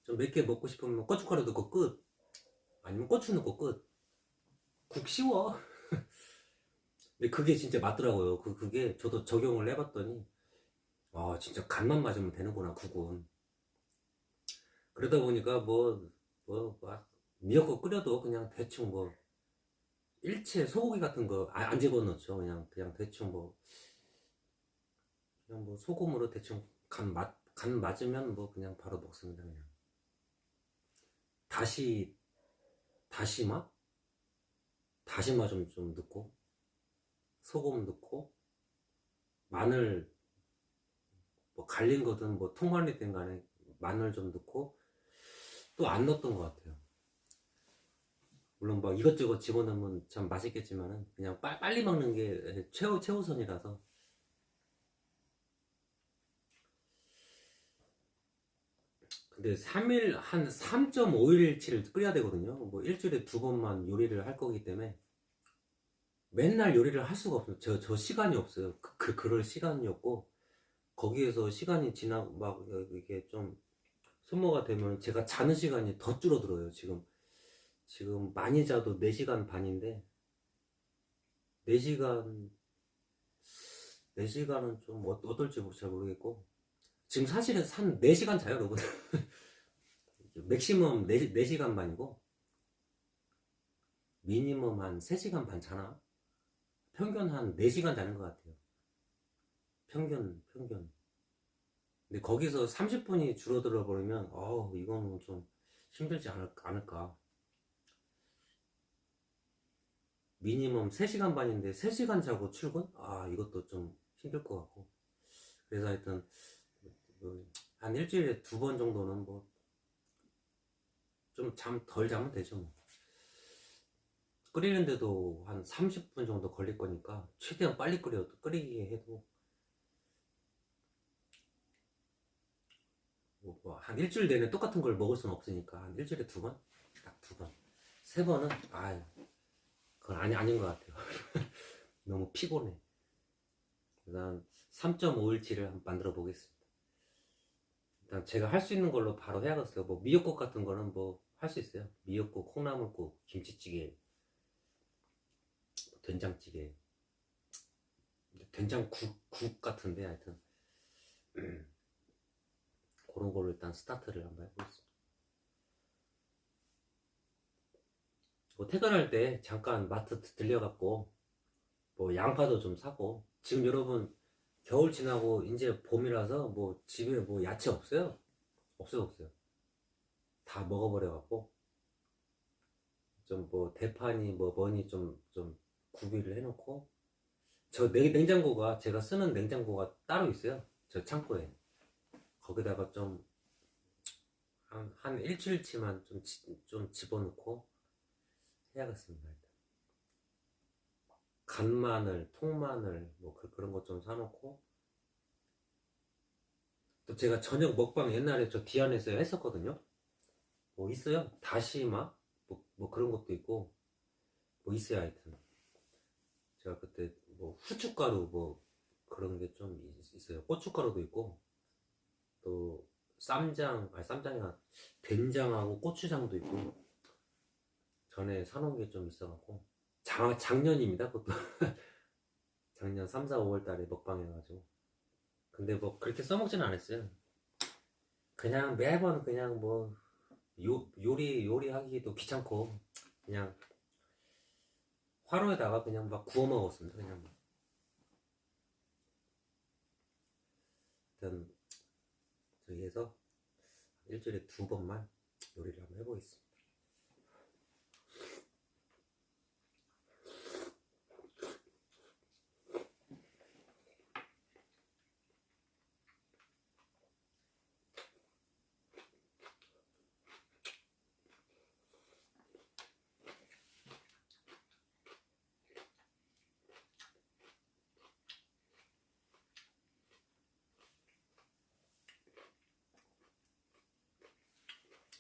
좀 맵게 먹고 싶으면 고춧가루 넣고 끝. 아니면 고추 넣고 끝. 국 쉬워. 근데 그게 진짜 맞더라고요. 그게 저도 적용을 해봤더니 아 진짜 간만 맞으면 되는구나 국은. 그러다 보니까 막 미역국 끓여도 그냥 대충 뭐 일체 소고기 같은 거 안 집어넣죠. 그냥 대충 뭐 그냥 뭐 소금으로 대충 간 맞으면 뭐 그냥 바로 먹습니다. 그냥 다시 다시마 다시마 좀 넣고 소금 넣고 마늘 뭐 갈린 거든 뭐 통마늘이든 간에 마늘 좀 넣고 또 안 넣었던 것 같아요. 물론 뭐 이것저것 집어넣으면 참 맛있겠지만은 그냥 빨리 먹는 게 최우선이라서. 근데 3일 한 3.5일치를 끓여야 되거든요. 뭐 일주일에 2번만 요리를 할 거기 때문에 맨날 요리를 할 수가 없어요. 저 시간이 없어요. 그럴 시간이 없고 거기에서 시간이 막 이게 좀 소모가 되면 제가 자는 시간이 더 줄어들어요. 지금 많이 자도 4시간 반인데 4시간 4시간은 좀 어떨지 잘 모르겠고 지금 사실은 한 4시간 자요, 여러분. 맥시멈 4시간 반이고 미니멈 한 3시간 반 자나? 평균 한 4시간 자는 것 같아요. 평균. 근데 거기서 30분이 줄어들어 버리면 이거는 좀 힘들지 않을까. 미니멈 3시간 반인데 3시간 자고 출근? 이것도 좀 힘들 것 같고. 그래서 하여튼 한 일주일에 2번 정도는 뭐 좀 덜 자면 되죠 뭐. 끓이는데도 한 30분 정도 걸릴 거니까 최대한 빨리 끓이게 해도 한 일주일 내내 똑같은 걸 먹을 수는 없으니까 한 일주일에 2번? 딱 2번. 3번은 그건 아닌 것 같아요. 너무 피곤해. 일단 3.5일치를 한번 만들어 보겠습니다. 일단 제가 할 수 있는 걸로 바로 해야겠어요. 뭐 미역국 같은 거는 뭐 할 수 있어요. 미역국, 콩나물국, 김치찌개, 된장찌개, 된장국 같은데 하여튼 그런 걸로 일단 스타트를 한번 해보겠습니다. 뭐 퇴근할 때 잠깐 마트 들려갖고 뭐 양파도 좀 사고 지금 여러분 겨울 지나고 이제 봄이라서 뭐 집에 뭐 야채 없어요. 없어요. 다 먹어버려갖고 좀 뭐 대파니 뭐 뭐니 좀 구비를 해놓고 저 냉장고가 제가 쓰는 냉장고가 따로 있어요. 저 창고에 거기다가 좀 한 일주일치만 좀 집어넣고 해야겠습니다. 일단. 간마늘, 통마늘 뭐 그런 것 좀 사놓고 또 제가 저녁 먹방 옛날에 저 디안에서 했었거든요. 뭐 있어요. 다시마 뭐 그런 것도 있고 뭐 있어요. 하여튼 제가 그때 뭐 후춧가루 뭐 그런 게 좀 있어요. 고춧가루도 있고 또 쌈장이 아니라 된장하고 고추장도 있고 전에 사놓은 게 좀 있어갖고 작년입니다. 그것도 작년 3, 4, 5월 달에 먹방 해가지고 근데 뭐 그렇게 써먹지는 않았어요. 그냥 매번 그냥 뭐 요리하기도 귀찮고 그냥 화로에다가 그냥 막 구워 먹었습니다. 그냥 일단 저기에서 일주일에 2번만 요리를 한번 해보겠습니다.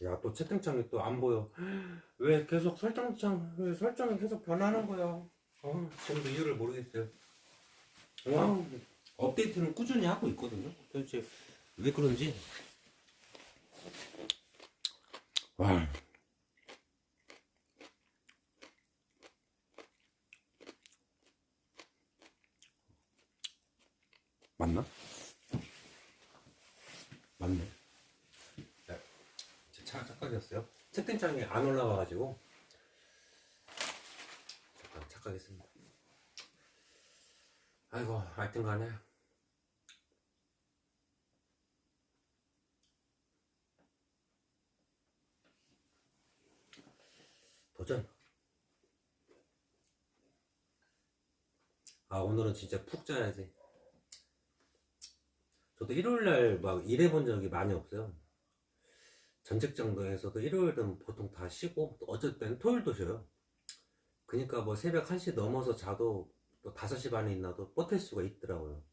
야, 또 채팅창이 또 안 보여. 왜 계속 왜 설정이 계속 변하는 거야? 지금도 이유를 모르겠어요. 와, 업데이트는 꾸준히 하고 있거든요. 도대체 왜 그런지. 와. 맞나? 맞네. 제 차가 착각이었어요. 채팅창이 안 올라와가지고 잠깐 착각했습니다. 아이고, 하여튼 간에 도전. 오늘은 진짜 푹 자야지. 저도 일요일날 막 일해본 적이 많이 없어요. 전 직장에서도 일요일은 보통 다 쉬고 또 어쩔 땐 토요일도 쉬어요. 그러니까 뭐 새벽 1시 넘어서 자도 또 5시 반에 있나도 버틸 수가 있더라고요.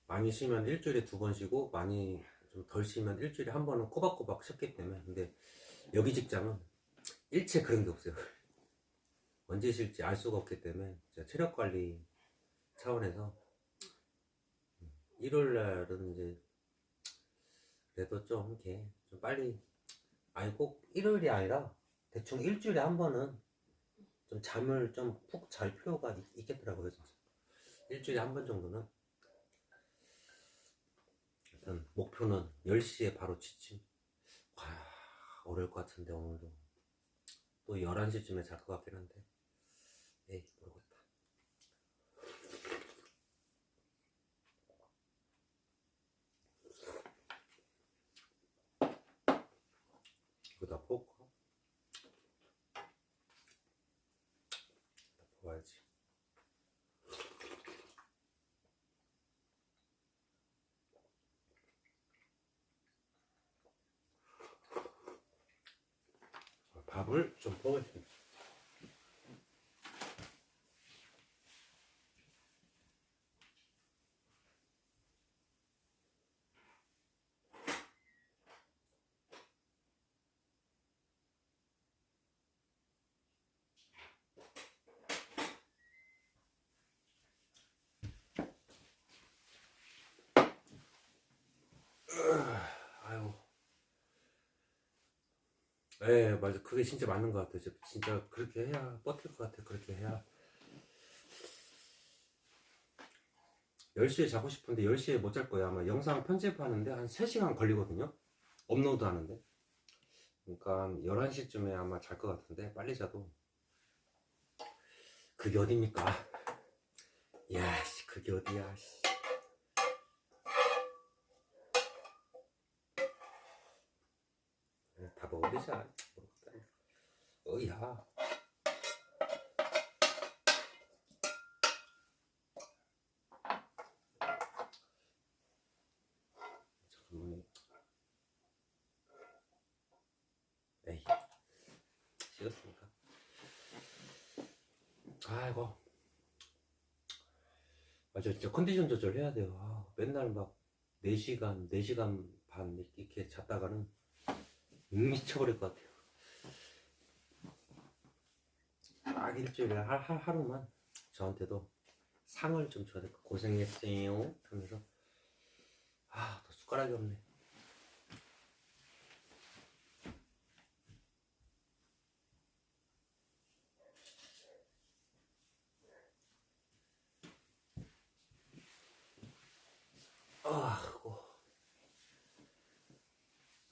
많이 쉬면 일주일에 2번 쉬고 많이 좀 덜 쉬면 일주일에 1번은 꼬박꼬박 쉬었기 때문에. 근데 여기 직장은 일체 그런 게 없어요. 언제 쉴지 알 수가 없기 때문에 제가 체력 관리 차원에서 일요일날은 이제 그래도 좀 이렇게 좀 빨리 꼭 일요일이 아니라 대충 일주일에 1번은 좀 잠을 좀 푹 잘 필요가 있겠더라고요. 진짜 일주일에 1번 정도는. 일단 목표는 10시에 바로 취침. 어려울 것 같은데 오늘도 또 11시쯤에 잘 것 같긴 한데 에이 모르겠다. 이거 다 볼까? 다 봐야지. 밥을 좀 먹겠습니다. 아이고. 예, 맞아. 그게 진짜 맞는 것 같아요. 진짜 그렇게 해야 버틸 것 같아. 그렇게 해야. 10시에 자고 싶은데 10시에 못 잘 거예요. 아마 영상 편집하는데 한 3시간 걸리거든요. 업로드 하는데. 그러니까 11시쯤에 아마 잘 것 같은데 빨리 자도 그게 어딥니까? 야, 씨, 그게 어디야, 씨. 다 먹어보자. 어이야. 잠깐만요. 에이, 식었으니까. 아이고. 아, 저 진짜 컨디션 조절해야 돼요. 아, 맨날 막 4시간, 4시간 반 이렇게 잤다가는 미쳐버릴 것 같아요. 딱 일주일에 하루만 저한테도 상을 좀 줘야 될 거. 고생했어요 하면서. 아, 또 숟가락이 없네. 아이고.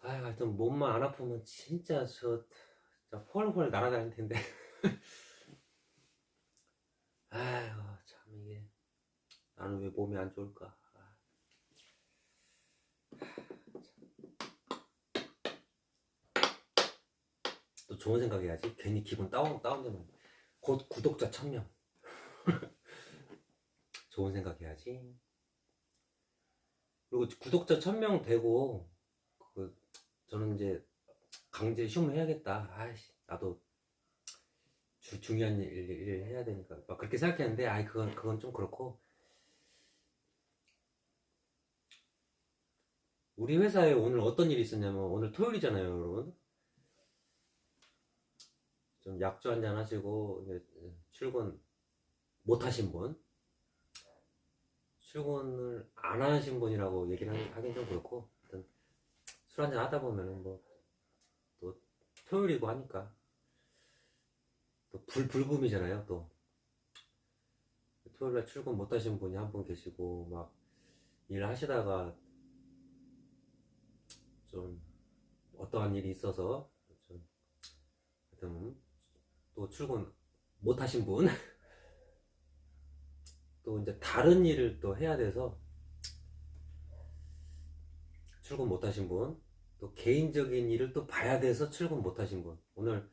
아, 하여튼 몸만 안 아프면 진짜 진짜 훨훨 날아다닐 텐데. 아이고, 참 이게 나는 왜 몸이 안 좋을까. 아, 또 좋은 생각 해야지. 괜히 기분 다운되면 곧 구독자 1000명. 좋은 생각 해야지. 그리고 구독자 1000명 되고 저는 이제 강제 휴무해야겠다. 아이씨, 나도 중요한 일 해야 되니까 막 그렇게 생각했는데, 아이 그건 좀 그렇고. 우리 회사에 오늘 어떤 일이 있었냐면, 오늘 토요일이잖아요, 여러분. 좀 약주 한잔 하시고 이제 출근 못 하신 분, 출근을 안 하신 분이라고 얘기를 하긴 좀 그렇고, 하여튼 술 한잔 하다 보면은 뭐 또 토요일이고 하니까 또 불금이잖아요. 또 토요일날 출근 못 하신 분이 한 분 계시고, 막 일하시다가 좀 어떠한 일이 있어서 좀 하여튼 또 출근 못 하신 분, 또 이제 다른 일을 또 해야 돼서 출근 못 하신 분, 또 개인적인 일을 또 봐야 돼서 출근 못 하신 분, 오늘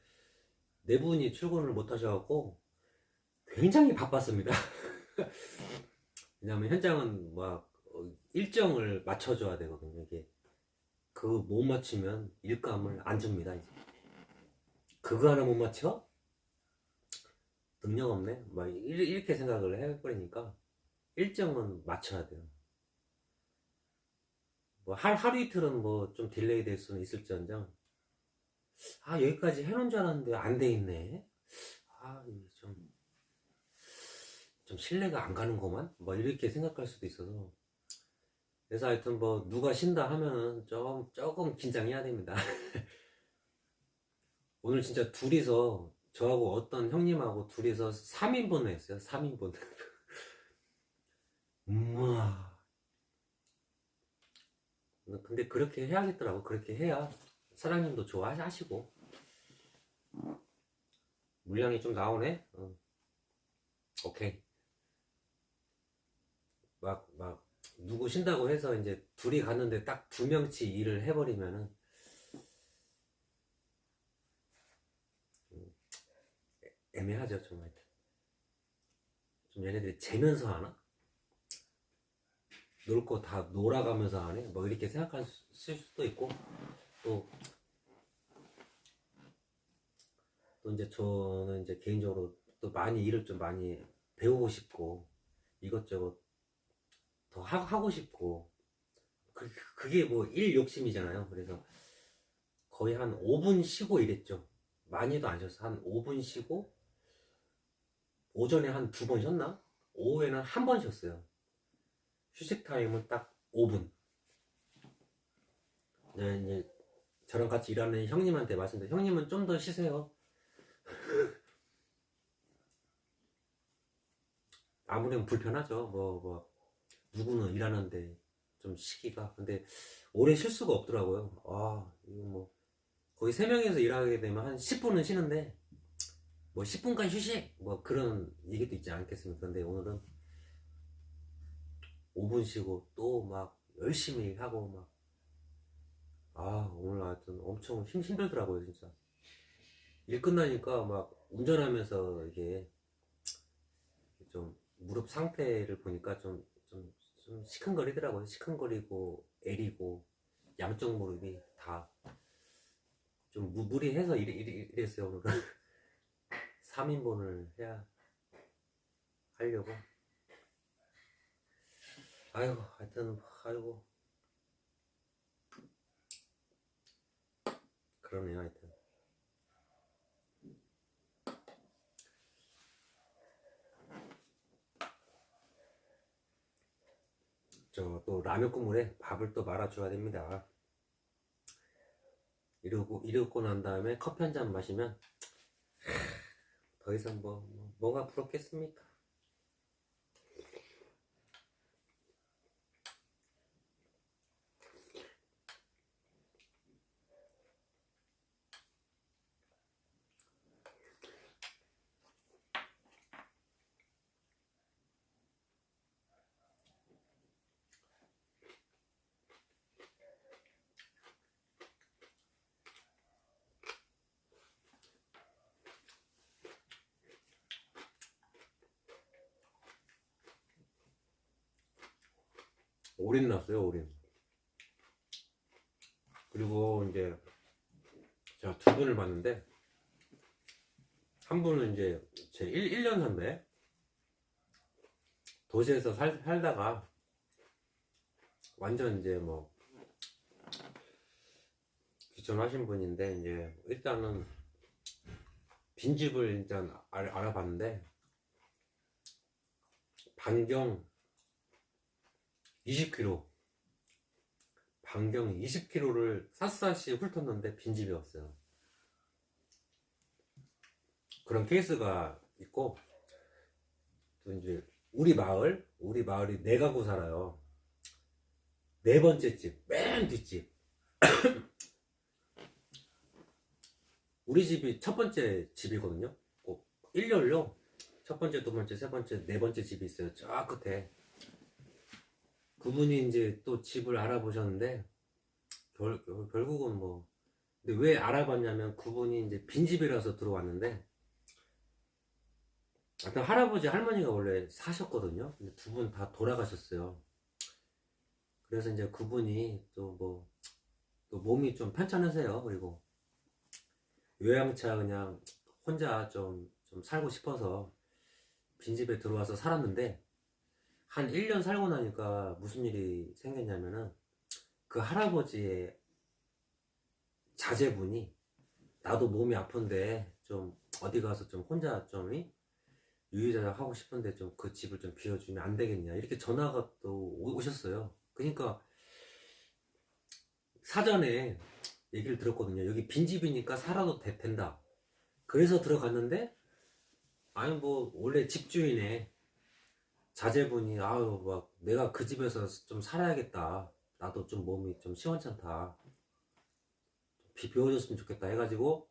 네 분이 출근을 못 하셔갖고 굉장히 바빴습니다. 왜냐면 현장은 막 일정을 맞춰줘야 되거든요. 이게 그거 못 맞추면 일감을 안 줍니다. 이제 그거 하나 못 맞춰? 능력 없네? 막 이렇게 생각을 해버리니까 일정은 맞춰야 돼요. 뭐 하루 이틀은 뭐 좀 딜레이 될 수는 있을지언정, 아 여기까지 해놓은 줄 알았는데 안 돼 있네. 아 좀 신뢰가 안 가는구만, 뭐 이렇게 생각할 수도 있어서. 그래서 하여튼 뭐 누가 쉰다 하면은 조금 긴장해야 됩니다. 오늘 진짜 둘이서, 저하고 어떤 형님하고 둘이서 3인분을 했어요. 3인분. 우와. 근데 그렇게 해야겠더라고. 그렇게 해야 사장님도 좋아하시고. 물량이 좀 나오네. 오케이. 막 누구 쉰다고 해서 이제 둘이 갔는데 딱 2명치 일을 해버리면은 애매하죠. 좀 하여튼 좀 얘네들이 재면서 하나? 놀 거 다 놀아가면서 하네? 뭐 이렇게 생각할 수도 있고, 또 이제 저는 이제 개인적으로 또 많이 일을 좀 많이 배우고 싶고, 이것저것 더 하고 싶고, 그게 뭐 일 욕심이잖아요. 그래서 거의 한 5분 쉬고 일했죠. 많이도 안 쉬었어. 한 5분 쉬고, 오전에 한 2번 쉬었나? 오후에는 한 번 쉬었어요. 휴식 타임은 딱 5분. 네, 이제 저랑 같이 일하는 형님한테 말씀드려, 형님은 좀 더 쉬세요. 아무래도 불편하죠. 뭐 누구는 일하는데 좀 쉬기가. 근데 오래 쉴 수가 없더라고요. 아, 이거 뭐 거의 3명이서 일하게 되면 한 10분은 쉬는데, 뭐 10분간 휴식 뭐 그런 얘기도 있지 않겠습니까? 근데 오늘은 5분 쉬고 또 막 열심히 하고 막 오늘 하여튼 엄청 힘들더라고요 진짜. 일 끝나니까 막 운전하면서 이게 좀 무릎 상태를 보니까 좀 시큰거리더라고요. 시큰거리고 애리고 양쪽 무릎이 다 좀 무리해서 이랬어요 오늘은. 3인분을 해야 하려고. 아이고 하여튼 아이고 그러네요 하여튼. 저 또 라면 국물에 밥을 또 말아줘야 됩니다. 이러고 난 다음에 커피 한 잔 마시면 더 이상 뭐가 부럽겠습니까? 올인 났어요 올인. 그리고 이제 제가 두 분을 봤는데 한 분은 이제 제 1년 선배, 도시에서 살다가 완전 이제 뭐 귀촌하신 분인데 이제 일단은 빈집을 일단 알아봤는데 반경 20km 반경 20km를 샅샅이 훑었는데 빈집이었어요. 그런 케이스가 있고, 또 이제 우리 마을이 4가구 살아요. 4번째 집, 맨 뒷집. 우리 집이 첫 번째 집이거든요. 꼭 일렬로 첫 번째, 두 번째, 세 번째, 4번째 집이 있어요. 저 끝에. 그분이 이제 또 집을 알아보셨는데 결국은 뭐, 근데 왜 알아봤냐면 그분이 이제 빈집이라서 들어왔는데, 하여튼 할아버지 할머니가 원래 사셨거든요. 근데 두 분 다 돌아가셨어요. 그래서 이제 그분이 또 몸이 좀 편찮으세요. 그리고 요양차 그냥 혼자 좀 살고 싶어서 빈집에 들어와서 살았는데, 한 1년 살고 나니까 무슨 일이 생겼냐면은 그 할아버지의 자제분이 나도 몸이 아픈데 좀 어디 가서 좀 혼자 좀 유유자적 하고 싶은데 좀 그 집을 좀 비워주면 안 되겠냐 이렇게 전화가 또 오셨어요. 그러니까 사전에 얘기를 들었거든요. 여기 빈집이니까 살아도 된다. 그래서 들어갔는데, 아니 뭐 원래 집주인의 자제분이 막 내가 그 집에서 좀 살아야겠다, 나도 좀 몸이 좀 시원찮다, 비워줬으면 좋겠다 해가지고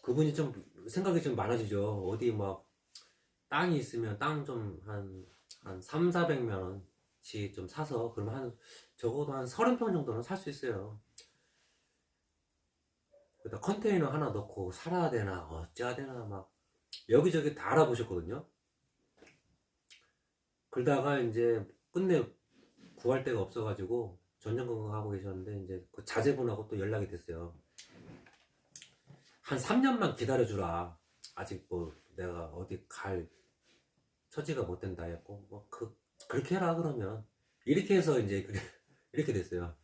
그분이 좀 생각이 좀 많아지죠. 어디 막 땅이 있으면 땅 좀 한 300~400만 원치 좀 사서 그러면 적어도 한 30평 정도는 살 수 있어요. 그러다 컨테이너 하나 넣고 살아야 되나 어찌해야 되나 막 여기저기 다 알아보셨거든요. 그러다가 이제 끝내 구할 데가 없어가지고 전전긍긍하고 계셨는데, 이제 그 자제분하고 또 연락이 됐어요. 한 3년만 기다려주라, 아직 뭐 내가 어디 갈 처지가 못 된다 했고, 그렇게 해라 그러면. 이렇게 해서 이제 이렇게 됐어요.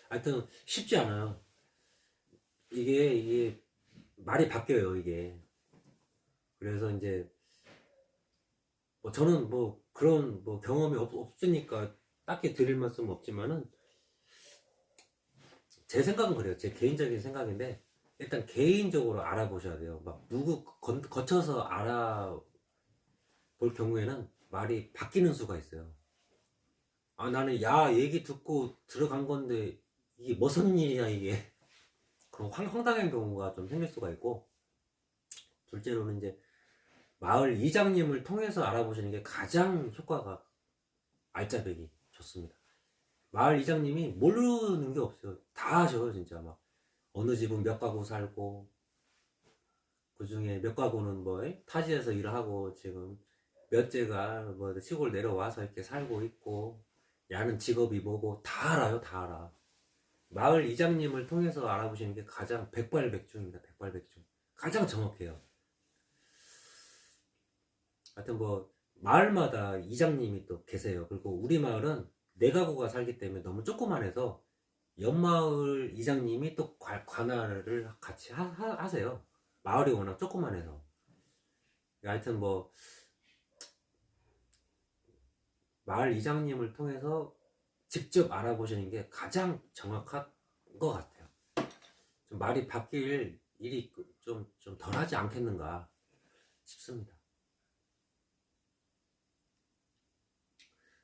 하여튼 쉽지 않아요. 이게 말이 바뀌어요 이게. 그래서 이제 저는 그런 경험이 없으니까 딱히 드릴 말씀은 없지만은, 제 생각은 그래요. 제 개인적인 생각인데, 일단 개인적으로 알아보셔야 돼요. 막 누구 거쳐서 알아볼 경우에는 말이 바뀌는 수가 있어요. 나는 얘기 듣고 들어간 건데 이게 무슨 일이야 이게. 그런 황당한 경우가 좀 생길 수가 있고, 둘째로는 이제 마을 이장님을 통해서 알아보시는 게 가장 효과가 알짜배기 좋습니다. 마을 이장님이 모르는 게 없어요. 다 하셔요 진짜. 막 어느 집은 몇 가구 살고, 그 중에 몇 가구는 뭐 타지에서 일을 하고 지금 몇째가 뭐 시골 내려와서 이렇게 살고 있고, 야는 직업이 뭐고 다 알아요. 다 알아. 마을 이장님을 통해서 알아보시는 게 가장 백발백중입니다. 백발백중. 가장 정확해요. 하여튼 뭐 마을마다 이장님이 또 계세요. 그리고 우리 마을은 네 가구가 살기 때문에 너무 조그만해서 옆마을 이장님이 또 관할을 같이 하세요. 마을이 워낙 조그만해서. 하여튼 뭐 마을 이장님을 통해서 직접 알아보시는 게 가장 정확한 것 같아요. 좀 말이 바뀔 일이 좀 덜하지 않겠는가 싶습니다.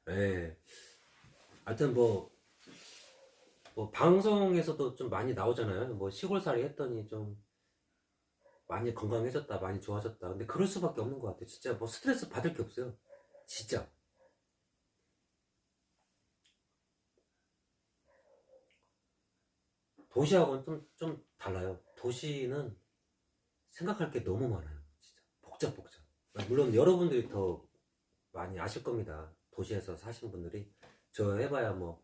예. 하여튼 뭐 방송에서도 좀 많이 나오잖아요. 뭐 시골살이 했더니 좀 많이 건강해졌다, 많이 좋아졌다. 근데 그럴 수밖에 없는 것 같아요. 진짜 뭐 스트레스 받을 게 없어요. 진짜. 도시하고는 좀 달라요. 도시는 생각할 게 너무 많아요. 진짜 복잡. 물론 여러분들이 더 많이 아실 겁니다. 도시에서 사신 분들이. 저 해봐야 뭐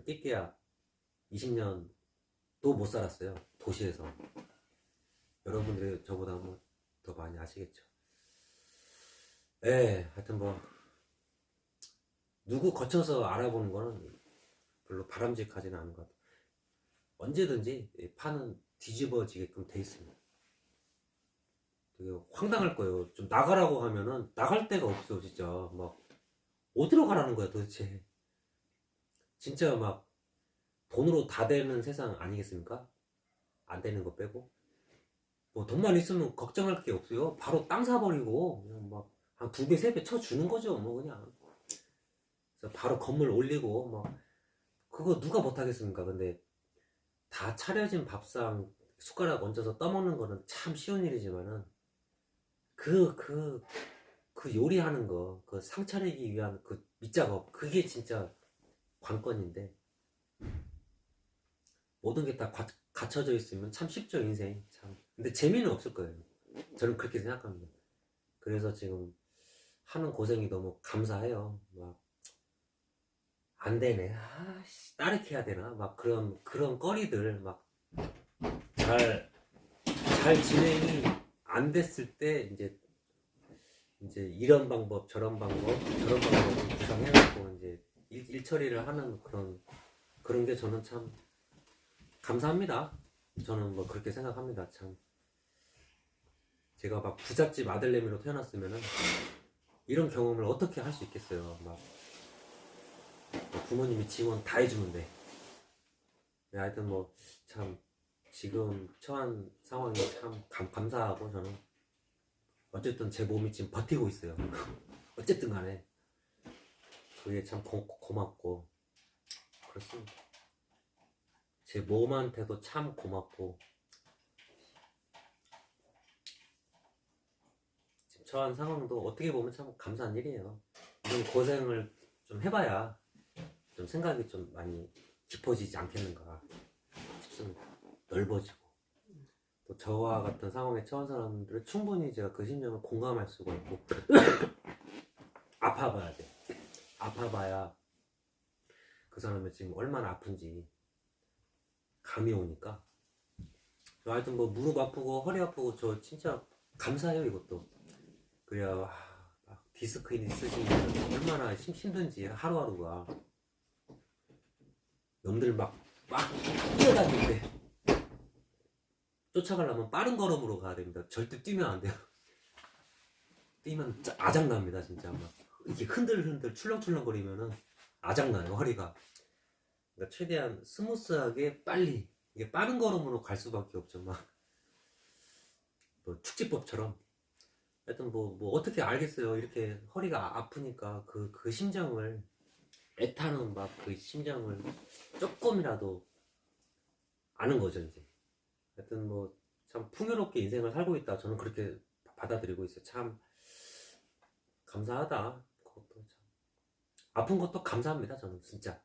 띠띠야 20년도 못 살았어요. 도시에서. 여러분들이 저보다 뭐 더 많이 아시겠죠. 예, 하여튼 뭐 누구 거쳐서 알아보는 거는 별로 바람직하지는 않은 것 같아요. 언제든지 판은 뒤집어지게끔 돼 있습니다. 되게 황당할 거예요. 좀 나가라고 하면은 나갈 데가 없어. 진짜 막 어디로 가라는 거야 도대체. 진짜 막 돈으로 다 되는 세상 아니겠습니까? 안 되는 거 빼고. 뭐 돈만 있으면 걱정할 게 없어요. 바로 땅 사버리고 그냥 막 한 2배 3배 쳐주는 거죠. 뭐 그냥. 그래서 바로 건물 올리고 뭐 그거 누가 못하겠습니까? 근데 다 차려진 밥상 숟가락 얹어서 떠먹는 거는 참 쉬운 일이지만은 그 요리하는 거, 그 상 차리기 위한 그 밑작업, 그게 진짜 관건인데, 모든 게 다 갖춰져 있으면 참 쉽죠, 인생. 참. 근데 재미는 없을 거예요. 저는 그렇게 생각합니다. 그래서 지금 하는 고생이 너무 감사해요. 막, 안 되네. 아씨, 따르게 해야 되나? 막 그런 거리들, 막, 잘 진행이 안 됐을 때, 이제 이런 방법을 구상해갖고 이제 일 처리를 하는 그런 게 저는 참 감사합니다. 저는 뭐 그렇게 생각합니다. 참 제가 막 부잣집 아들내미로 태어났으면은 이런 경험을 어떻게 할 수 있겠어요. 막 부모님이 지원 다 해주는데. 네, 하여튼 뭐 참 지금 처한 상황이 참 감사하고, 저는 어쨌든 제 몸이 지금 버티고 있어요. 어쨌든 간에 그게 참 고맙고 그렇습니다. 제 몸한테도 참 고맙고, 지금 처한 상황도 어떻게 보면 참 감사한 일이에요. 이런 고생을 좀 해봐야 좀 생각이 좀 많이 깊어지지 않겠는가 싶습니다. 넓어지고. 또 저와 같은 상황에 처한 사람들은 충분히 제가 그 심정을 공감할 수가 있고 아파봐야 돼. 아파봐야 그 사람이 지금 얼마나 아픈지 감이 오니까. 하여튼 뭐 무릎 아프고 허리 아프고 저 진짜 감사해요. 이것도 그래야 막 디스크 있으시면 얼마나 힘든지 하루하루가. 놈들 막 뛰어다니는데 쫓아가려면 빠른 걸음으로 가야 됩니다. 절대 뛰면 안 돼요. 뛰면 아작납니다. 진짜 막 이렇게 흔들흔들 출렁출렁거리면은 아작나요, 허리가. 그러니까 최대한 스무스하게 빨리, 이게 빠른 걸음으로 갈 수밖에 없죠. 막 뭐 축지법처럼. 하여튼 뭐 어떻게 알겠어요. 이렇게 허리가 아프니까 그 심정을, 애타는 막 그 심정을 조금이라도 아는 거죠 이제. 하여튼 뭐 참 풍요롭게 인생을 살고 있다, 저는 그렇게 받아들이고 있어요. 참 감사하다. 그것도 참 아픈 것도 감사합니다. 저는 진짜.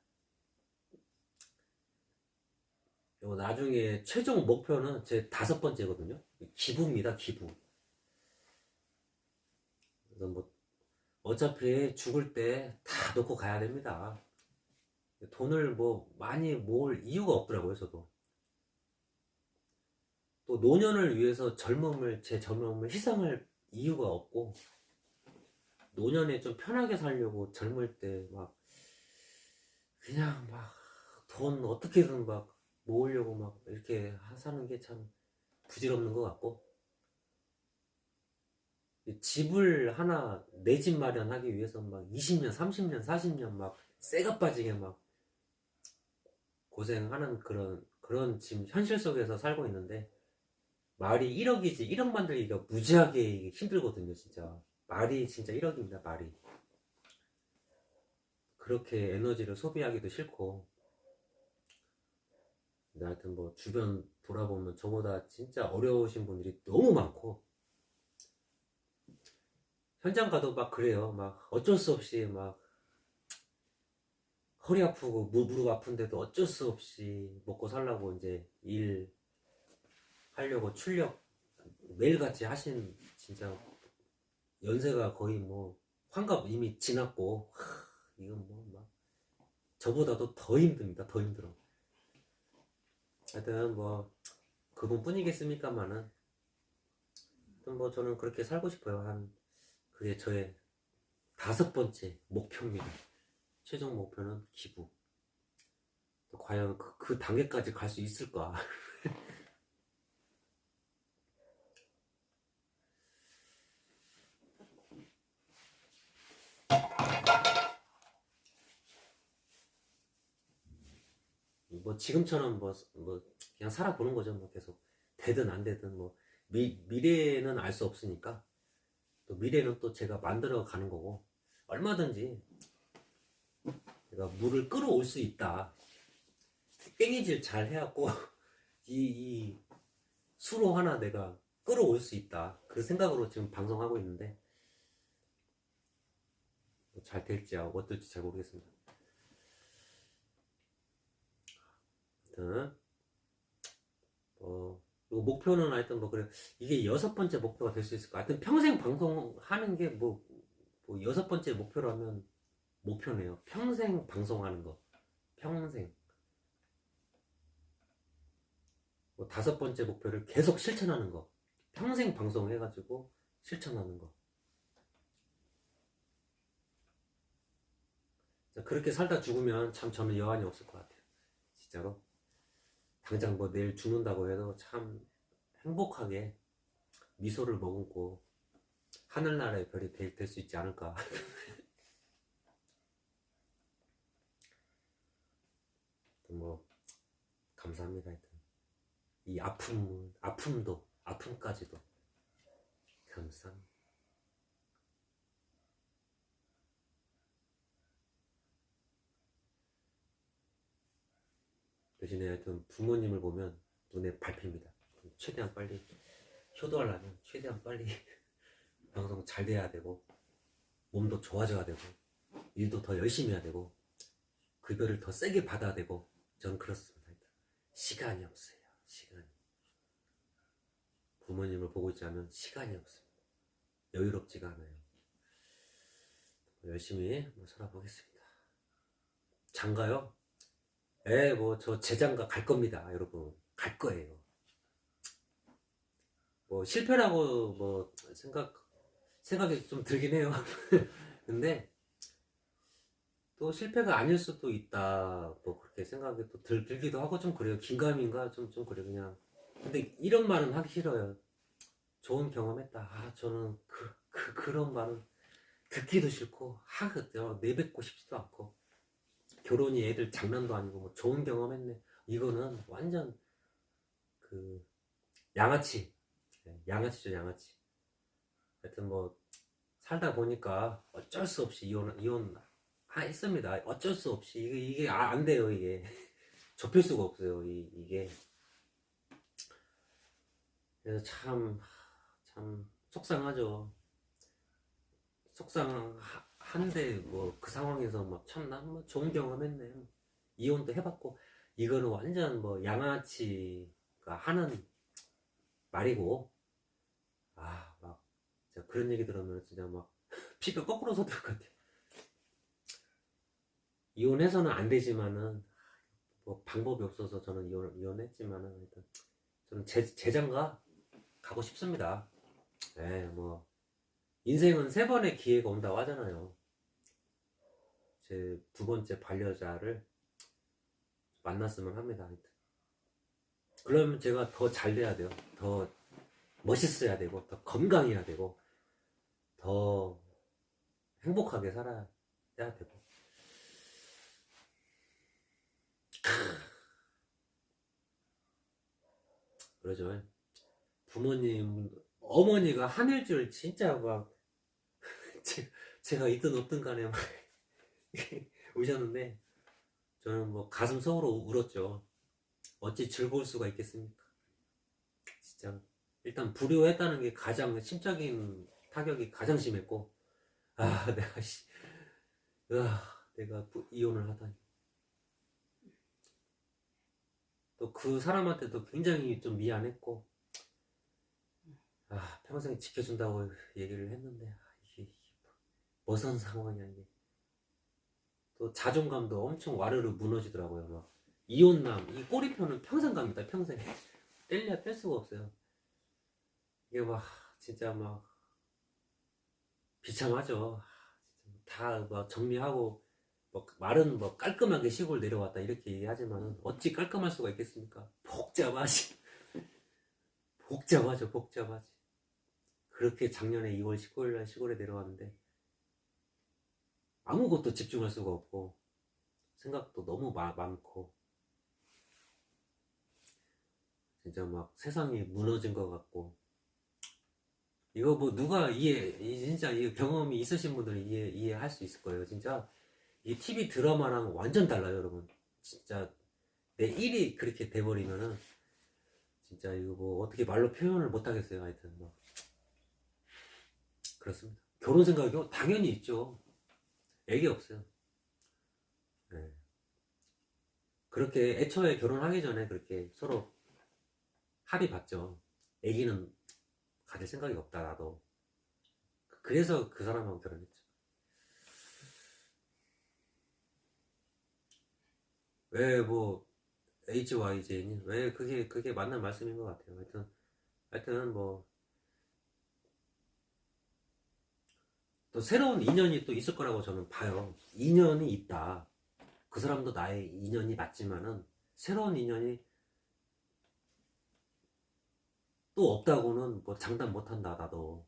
그리고 나중에 최종 목표는 제 5번째거든요. 기부입니다. 기부. 그래서 뭐 어차피 죽을 때 다 놓고 가야 됩니다. 돈을 뭐 많이 모을 이유가 없더라고요. 저도 또 노년을 위해서 제 젊음을 희생할 이유가 없고, 노년에 좀 편하게 살려고 젊을 때 막 그냥 막 돈 어떻게든 막 모으려고 막 이렇게 사는 게 참 부질없는 것 같고, 집을 하나, 내 집 마련하기 위해서 막 20년 30년 40년 막 쇠가 빠지게 막 고생하는 그런 지금 현실 속에서 살고 있는데, 말이 1억이지 1억 만들기가 무지하게 힘들거든요. 진짜 말이 진짜 1억입니다. 말이 그렇게 에너지를 소비하기도 싫고. 근데 하여튼 뭐 주변 돌아보면 저보다 진짜 어려우신 분들이 너무 많고, 현장 가도 막 그래요. 막 어쩔 수 없이 막 허리 아프고 무릎 아픈데도 어쩔 수 없이 먹고 살라고 이제 일 하려고 출력 매일같이 하신, 진짜 연세가 거의 뭐 환갑 이미 지났고, 이건 뭐 막 저보다도 더 힘듭니다. 더 힘들어. 하여튼 뭐 그분뿐이겠습니까마는, 하여튼 뭐 저는 그렇게 살고 싶어요. 그게 저의 5번째 목표입니다. 최종 목표는 기부. 과연 그 단계까지 갈 수 있을까? 뭐 지금처럼 뭐 그냥 살아보는 거죠. 뭐 계속 되든 안 되든 뭐 미래는 알 수 없으니까, 또 미래는 또 제가 만들어 가는 거고, 얼마든지 내가 물을 끌어올 수 있다. 땡이질 잘 해갖고 이 수로 하나 내가 끌어올 수 있다. 그 생각으로 지금 방송하고 있는데, 잘 될지 어떨지 잘 모르겠습니다. 하여튼 그리고 목표는 하여튼 뭐 그래, 이게 6번째 목표가 될 수 있을까. 하여튼 평생 방송하는 게 뭐 6번째 목표라면 목표네요. 평생 방송하는 거. 평생. 뭐 5번째 목표를 계속 실천하는 거. 평생 방송해가지고 실천하는 거. 그렇게 살다 죽으면 참 저는 여한이 없을 것 같아요. 진짜로. 당장 뭐 내일 죽는다고 해도 참 행복하게 미소를 머금고 하늘나라의 별이 될 수 있지 않을까. 뭐 감사합니다. 하여튼 이 아픔까지도 감사합니다. 대신에 하여튼 부모님을 보면 눈에 밟힙니다. 최대한 빨리 효도하려면 최대한 빨리 방송 잘 돼야 되고, 몸도 좋아져야 되고, 일도 더 열심히 해야 되고, 급여를 더 세게 받아야 되고, 전 그렇습니다. 시간이 없어요. 시간이. 부모님을 보고 있지 않으면 시간이 없습니다. 여유롭지가 않아요. 열심히 살아보겠습니다. 장가요? 뭐 저 재장가 갈 겁니다. 여러분 갈 거예요. 뭐 실패라고 뭐 생각이 좀 들긴 해요. 근데 또 실패가 아닐 수도 있다, 뭐 그렇게 생각이 또 들기도 하고 좀 그래요. 긴가민가 좀 그래 그냥. 근데 이런 말은 하기 싫어요. 좋은 경험했다. 저는 그런 말은 듣기도 싫고 내뱉고 싶지도 않고, 결혼이 애들 장난도 아니고 뭐 좋은 경험했네, 이거는 완전 그 양아치죠. 양아치. 하여튼 뭐 살다 보니까 어쩔 수 없이 이혼 했습니다. 어쩔 수 없이 이게 안 돼요. 이게 좁힐 수가 없어요. 이게. 그래서 참 속상하죠. 속상하고 한데 뭐 그 상황에서 막 참나 뭐 좋은 경험했네요. 이혼도 해봤고 이거는 완전 뭐 양아치가 하는 말이고 아 막 진짜 그런 얘기 들으면 진짜 막 피가 거꾸로 솟을 것 같아요. 이혼해서는 안 되지만은 뭐 방법이 없어서 저는 이혼했지만은 일단 저는 재장가 가고 싶습니다. 네, 뭐 인생은 3번의 기회가 온다고 하잖아요. 제 2번째 반려자를 만났으면 합니다. 하여튼. 그러면 제가 더 잘 돼야 돼요. 더 멋있어야 되고, 더 건강해야 되고, 더 행복하게 살아야 되고. 그러죠. 부모님, 어머니가 한일줄 진짜 막, 제가 있든 없든 간에 막 우셨는데, 저는 뭐 가슴 속으로 울었죠. 어찌 즐거울 수가 있겠습니까? 진짜. 일단 불효했다는 게 가장 심적인 타격이 가장 심했고, 아, 내가 이혼을 하다니. 또 그 사람한테도 굉장히 좀 미안했고, 아, 평생 지켜준다고 얘기를 했는데, 아, 이게 무슨 상황이야, 이게. 또 자존감도 엄청 와르르 무너지더라고요, 막. 이혼남, 이 꼬리표는 평생 갑니다, 평생. 뗄래야 뺄 수가 없어요. 이게 막, 진짜 막, 비참하죠. 다 막 정리하고, 뭐 말은 뭐 깔끔하게 시골 내려왔다 이렇게 얘기하지만 어찌 깔끔할 수가 있겠습니까? 복잡하지. 복잡하지. 그렇게 작년에 2월 19일 날 시골에 내려왔는데 아무것도 집중할 수가 없고 생각도 너무 많고 진짜 막 세상이 무너진 것 같고 이거 뭐 누가 진짜 이 경험이 있으신 분들은 이해할 수 있을 거예요. 진짜 이 TV 드라마랑 완전 달라요, 여러분. 진짜 내 일이 그렇게 돼버리면은 진짜 이거 뭐 어떻게 말로 표현을 못 하겠어요. 하여튼 뭐 그렇습니다. 결혼 생각이요? 당연히 있죠. 애기 없어요. 네. 그렇게 애초에 결혼하기 전에 그렇게 서로 합의 봤죠. 애기는 가질 생각이 없다 나도. 그래서 그 사람하고 결혼했죠. 왜 뭐 HYJ니 왜 그게 맞는 말씀인 것 같아요. 하여튼 뭐 또 새로운 인연이 또 있을 거라고 저는 봐요. 인연이 있다. 그 사람도 나의 인연이 맞지만은 새로운 인연이 또 없다고는 뭐 장담 못한다 나도.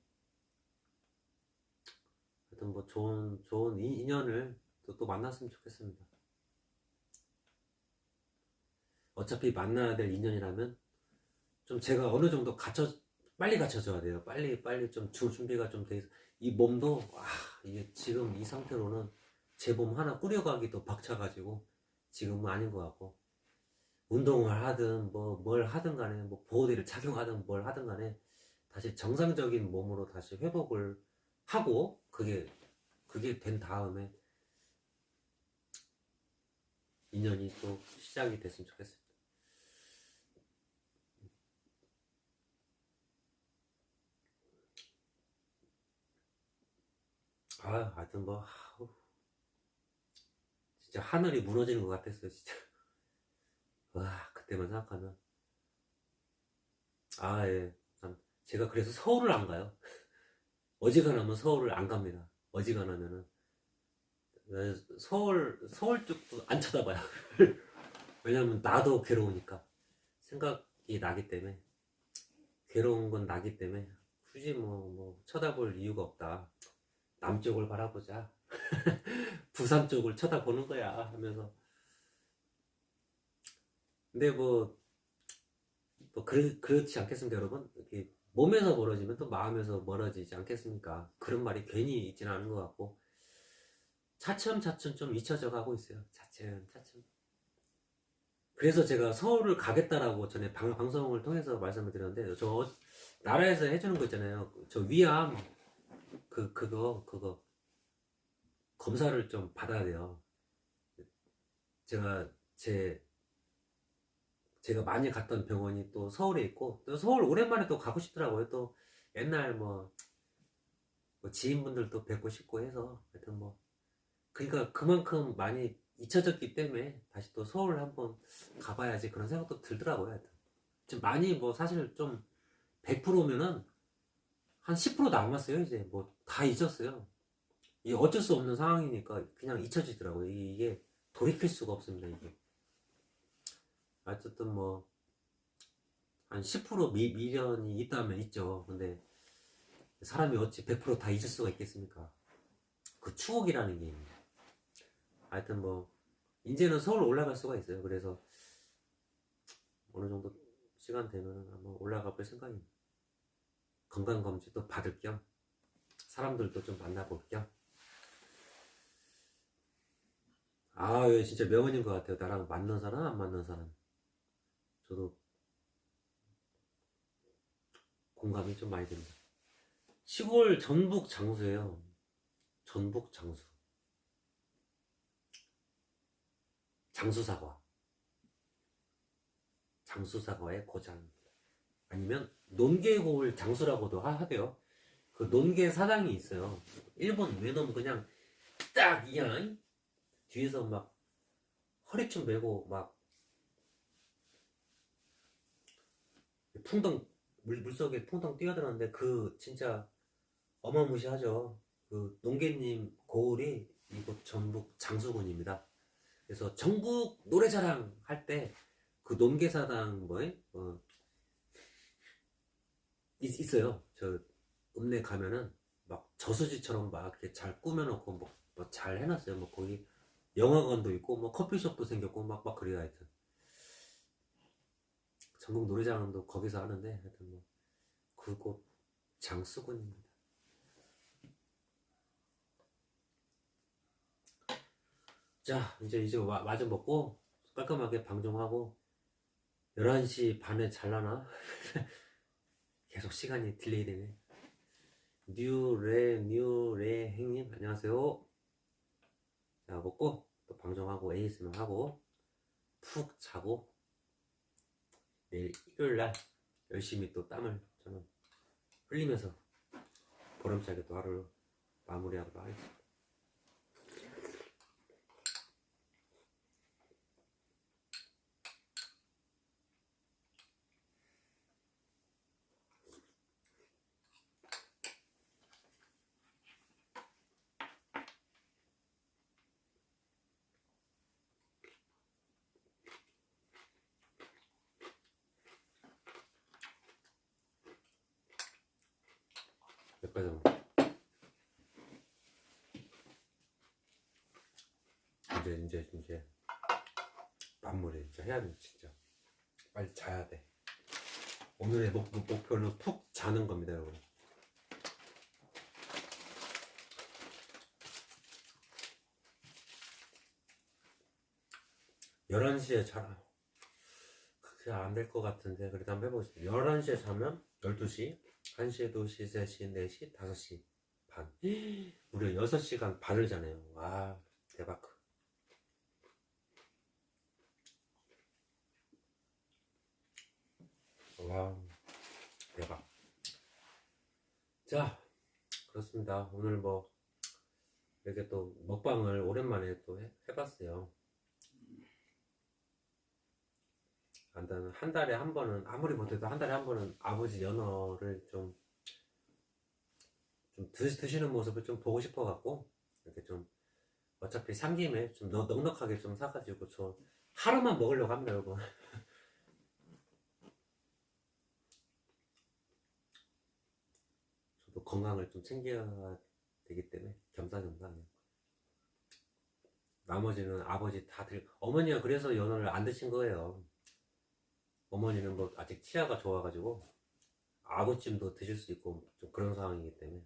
하여튼 뭐 좋은 인연을 또 만났으면 좋겠습니다. 어차피 만나야 될 인연이라면 좀 제가 어느 정도 빨리 갖춰줘야 돼요. 빨리 좀 준비가 좀 돼 있어. 이 몸도 이게 지금 이 상태로는 제 몸 하나 꾸려가기도 벅차가지고 지금은 아닌 것 같고 운동을 하든 뭐 뭘 하든 간에 뭐 보호대를 착용하든 뭘 하든 간에 다시 정상적인 몸으로 다시 회복을 하고 그게 된 다음에 인연이 또 시작이 됐으면 좋겠습니다. 하여튼 뭐 진짜 하늘이 무너지는 것 같았어요 진짜. 와 그때만 생각하면 예. 참 제가 그래서 서울을 안 가요. 어지간하면 서울을 안 갑니다. 어지간하면은 서울 쪽도 안 쳐다봐요. 왜냐면 나도 괴로우니까 생각이 나기 때문에 괴로운 건 나기 때문에 굳이 뭐 쳐다볼 이유가 없다. 남쪽을 바라보자. 부산 쪽을 쳐다보는 거야 하면서 근데 그렇지 않겠습니까 여러분? 이렇게 몸에서 멀어지면 또 마음에서 멀어지지 않겠습니까? 그런 말이 괜히 있지는 않은 것 같고 차츰 좀 잊혀져 가고 있어요. 차츰 그래서 제가 서울을 가겠다라고 전에 방송을 통해서 말씀을 드렸는데 저 나라에서 해주는 거 있잖아요. 저 위암 그거 검사를 좀 받아야 돼요. 제가 제가 많이 갔던 병원이 또 서울에 있고, 또 서울 오랜만에 또 가고 싶더라고요. 또 옛날 뭐 지인분들도 뵙고 싶고 해서, 하여튼 뭐 그러니까 그만큼 많이 잊혀졌기 때문에 다시 또 서울 한번 가봐야지 그런 생각도 들더라고요. 하여튼 지금 많이 뭐 사실 좀 100%면은 한 10% 남았어요. 이제 뭐 다 잊었어요. 이게 어쩔 수 없는 상황이니까 그냥 잊혀지더라고요. 이게 돌이킬 수가 없습니다. 이게 어쨌든 뭐 한 10% 미련이 있다면 있죠. 근데 사람이 어찌 100%다 잊을 수가 있겠습니까? 그 추억이라는 게. 하여튼 뭐 이제는 서울 올라갈 수가 있어요. 그래서 어느 정도 시간 되면 한번 올라가 볼 생각입니다. 건강검진도 받을 겸 사람들도 좀 만나볼 겸. 아, 이거 진짜 명언인 것 같아요. 나랑 맞는 사람, 안 맞는 사람. 저도 공감이 좀 많이 됩니다. 시골 전북 장수예요. 전북 장수. 장수사과. 장수사과의 고장. 아니면 논개골 장수라고도 하대요. 그 논개 사당이 있어요. 일본 외놈 그냥 딱 그냥 뒤에서 막 허리춤 메고 막 풍덩 물속에 풍덩 뛰어들었는데 그 진짜 어마무시하죠. 그 농개님 고을이 이곳 전북 장수군입니다. 그래서 전국 노래자랑 할 때 그 논개사당 있어요. 저 읍내 가면은 막 저수지처럼 막 이렇게 잘 꾸며놓고 뭐 잘 해놨어요. 뭐 거기 영화관도 있고 뭐 커피숍도 생겼고 막 그래요. 하여튼 전국 노래자랑도 거기서 하는데 하여튼 뭐 그곳 장수군입니다. 자, 이제 마저 먹고 깔끔하게 방종하고 11시 반에 잘라나? 계속 시간이 딜레이 되네. 뉴레 행님 안녕하세요. 자, 먹고 또 방종하고 ASMR 하고 푹 자고 내일 일요일날 열심히 또 땀을 저는 흘리면서 보람차게 또 하루를 마무리하도록 하겠습니다. 여기까지 합니다. 이제 마무리 진짜 해야 돼. 진짜 빨리 자야 돼. 오늘의 목표는 푹 자는 겁니다, 여러분. 11시에 자라. 그게 안 될 것 같은데 그래도 한번 해보겠습니다. 11시에 자면 12시, 1시, 2시, 3시, 4시, 5시 반. 무려 6시간 반을 자네요. 와, 대박. 와, 대박. 자, 그렇습니다. 오늘 뭐 이렇게 또 먹방을 오랜만에 또 해봤어요. 일단 한 달에 한 번은, 아무리 못해도 한 달에 한 번은 아버지 연어를 좀 드시는 모습을 좀 보고 싶어갖고 이렇게 좀 어차피 산 김에 좀 넉넉하게 좀 사가지고 저 하루만 먹으려고 합니다, 여러분. 저도 건강을 좀 챙겨야 되기 때문에 겸사겸사. 나머지는 아버지 다들, 어머니가 그래서 연어를 안 드신 거예요. 어머니는 뭐 아직 치아가 좋아가지고 아구찜도 드실 수 있고 좀 그런 상황이기 때문에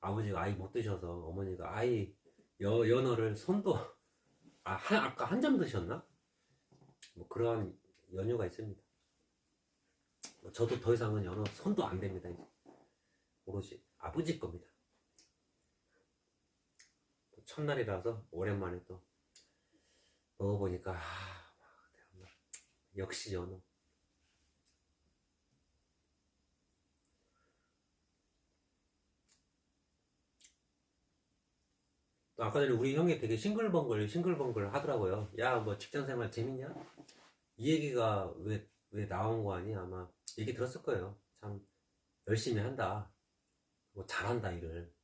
아버지가 아예 못 드셔서 어머니가 아예 연어를 손도 아까 한 점 드셨나? 뭐 그러한 연유가 있습니다. 저도 더 이상은 연어 손도 안 됩니다. 이제 오로지 아버지 겁니다. 첫날이라서 오랜만에 또 먹어보니까 역시 연어. 또 아까 전에 우리 형이 되게 싱글벙글 하더라고요. 야, 뭐 직장생활 재밌냐? 이 얘기가 왜 나온 거 아니? 아마 얘기 들었을 거예요. 참 열심히 한다. 뭐 잘한다 일을.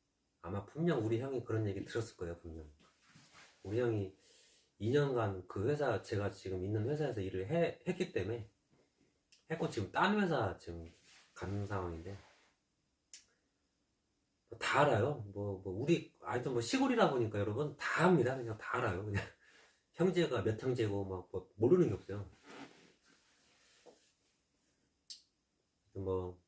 아마 분명 우리 형이 그런 얘기 들었을 거예요. 분명. 우리 형이 2년간 그 회사, 제가 지금 있는 회사에서 일을 했기 때문에 했고, 지금 딴 회사 지금 가는 상황인데 다 알아요. 우리 하여튼 뭐 시골이라 보니까 여러분 다 합니다. 그냥 다 알아요. 그냥 형제가 몇 형제고 뭐 모르는 게 없어요. 뭐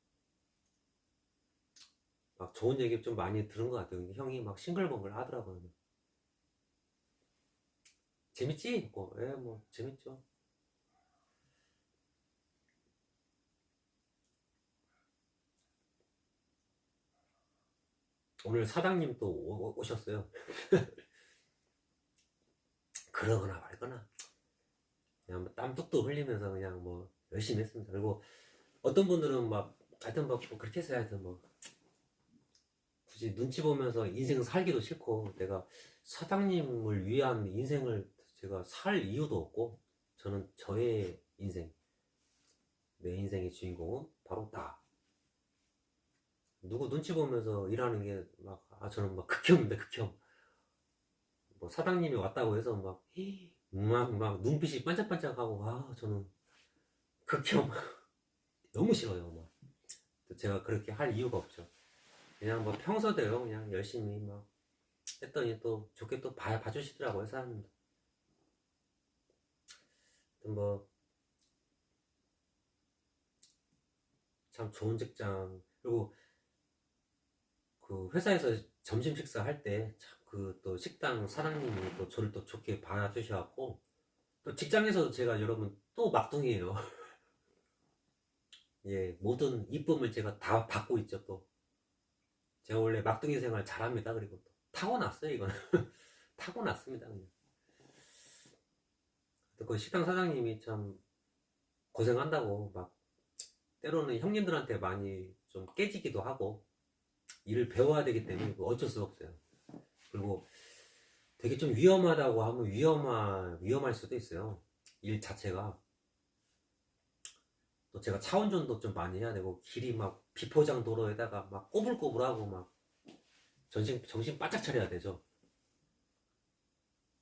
막 좋은 얘기 좀 많이 들은 것 같아요. 형이 막 싱글벙글 하더라고요. 재밌지? 뭐 재밌죠. 오늘 사장님 또 오셨어요. 그러거나 말거나 그냥 뭐땀 뚝뚝 흘리면서 그냥 뭐 열심히 했습니다. 그리고 어떤 분들은 막 하여튼 뭐 그렇게 해서 하여튼 뭐 굳이 눈치 보면서 인생 살기도 싫고, 내가 사장님을 위한 인생을 제가 살 이유도 없고, 저는 저의 인생, 내 인생의 주인공은 바로 나. 누구 눈치 보면서 일하는 게 저는 막 극혐입니다. 극혐. 뭐 사장님이 왔다고 해서 막 눈빛이 반짝반짝하고, 저는 극혐. 너무 싫어요. 제가 그렇게 할 이유가 없죠. 그냥 뭐 평소대로 그냥 열심히 막 했더니 또 좋게 또 봐주시더라고요, 사람들. 뭐 참 좋은 직장. 그리고 그 회사에서 점심 식사할 때 참 그 또 식당 사장님이 또 저를 또 좋게 봐주셔갖고, 또 직장에서도 제가 여러분 또 막둥이에요. 예, 모든 이쁨을 제가 다 받고 있죠. 또 제가 원래 막둥이 생활 잘합니다. 그리고 또 타고났어요, 이거는. 타고났습니다, 그냥. 그 식당 사장님이 참 고생한다고 막 때로는 형님들한테 많이 좀 깨지기도 하고, 일을 배워야 되기 때문에 어쩔 수 없어요. 그리고 되게 좀 위험하다고 하면 위험할 수도 있어요. 일 자체가. 또 제가 차 운전도 좀 많이 해야 되고, 길이 막 비포장 도로에다가 막 꼬불꼬불하고 막 정신 바짝 차려야 되죠.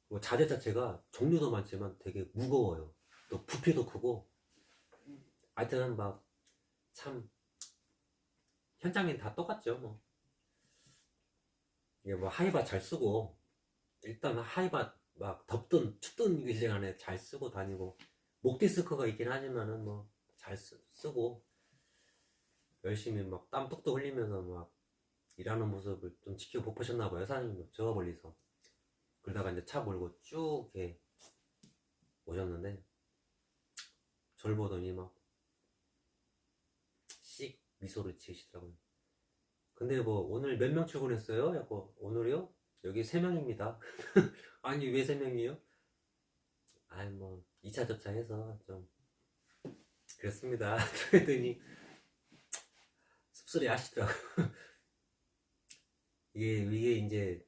그리고 자재 자체가 종류도 많지만 되게 무거워요. 또 부피도 크고. 하여튼 참 현장엔 다 똑같죠. 뭐 이게 뭐 하이바 잘 쓰고, 일단 하이바 막 덥든 춥든 그 시간에 잘 쓰고 다니고, 목 디스크가 있긴 하지만은 뭐 잘 쓰고 열심히 막 땀 뚝뚝 흘리면서 막 일하는 모습을 좀 지켜보고 싶었나봐요, 사장님도. 저 멀리서. 그러다가 이제 차 몰고 쭉 이렇게 오셨는데, 절 보더니 막 씩 미소를 지으시더라고요. 근데 뭐 오늘 몇 명 출근했어요? 약간 오늘이요? 여기 3명입니다. 아니 왜 3명이요? 아니 뭐 2차 접차 해서 좀 그랬습니다. 그랬더니 씁쓸해 하시더라고요. 이게 이제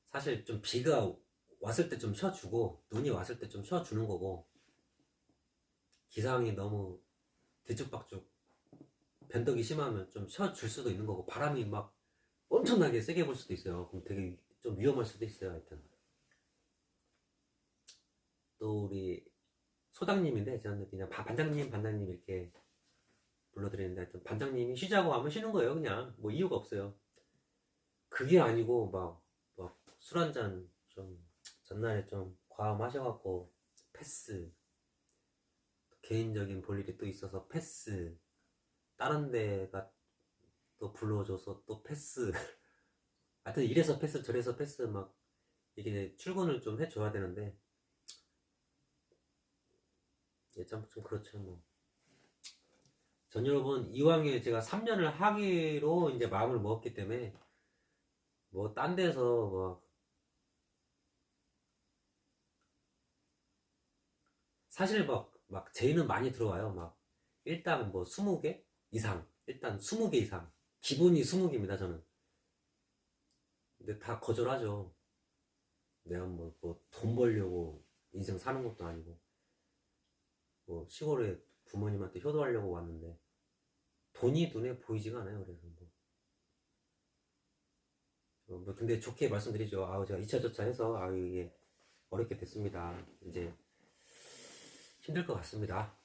사실 좀 비가 왔을 때 좀 쉬어주고, 눈이 왔을 때 좀 쉬어주는 거고, 기상이 너무 뒤죽박죽 변덕이 심하면 좀 쉬어줄 수도 있는 거고, 바람이 막 엄청나게 세게 불 수도 있어요. 그럼 되게 좀 위험할 수도 있어요. 하여튼 또 우리 소장님인데, 저는 그냥 반장님 이렇게 불러드리는데, 하여튼 반장님이 쉬자고 하면 쉬는 거예요. 그냥 뭐 이유가 없어요. 그게 아니고 막 술 한잔 좀 전날에 좀 과음하셔갖고 패스, 개인적인 볼 일이 또 있어서 패스, 다른 데가 또 불러줘서 또 패스. 하여튼 이래서 패스 저래서 패스, 막 이게 출근을 좀 해줘야 되는데, 예, 좀 그렇죠. 뭐 전 여러분 이왕에 제가 3년을 하기로 이제 마음을 먹었기 때문에 뭐 딴 데서 사실 막 제의는 많이 들어와요. 막 일단 뭐 20개 이상, 일단 20개 이상, 기본이 20개입니다 저는. 근데 다 거절하죠. 내가 뭐 돈 벌려고 인생 사는 것도 아니고 뭐 시골에 부모님한테 효도하려고 왔는데 돈이 눈에 보이지가 않아요. 그래서 뭐 근데 좋게 말씀드리죠. 아우 제가 2차 저차 해서 아우 이게 어렵게 됐습니다. 이제 힘들 것 같습니다.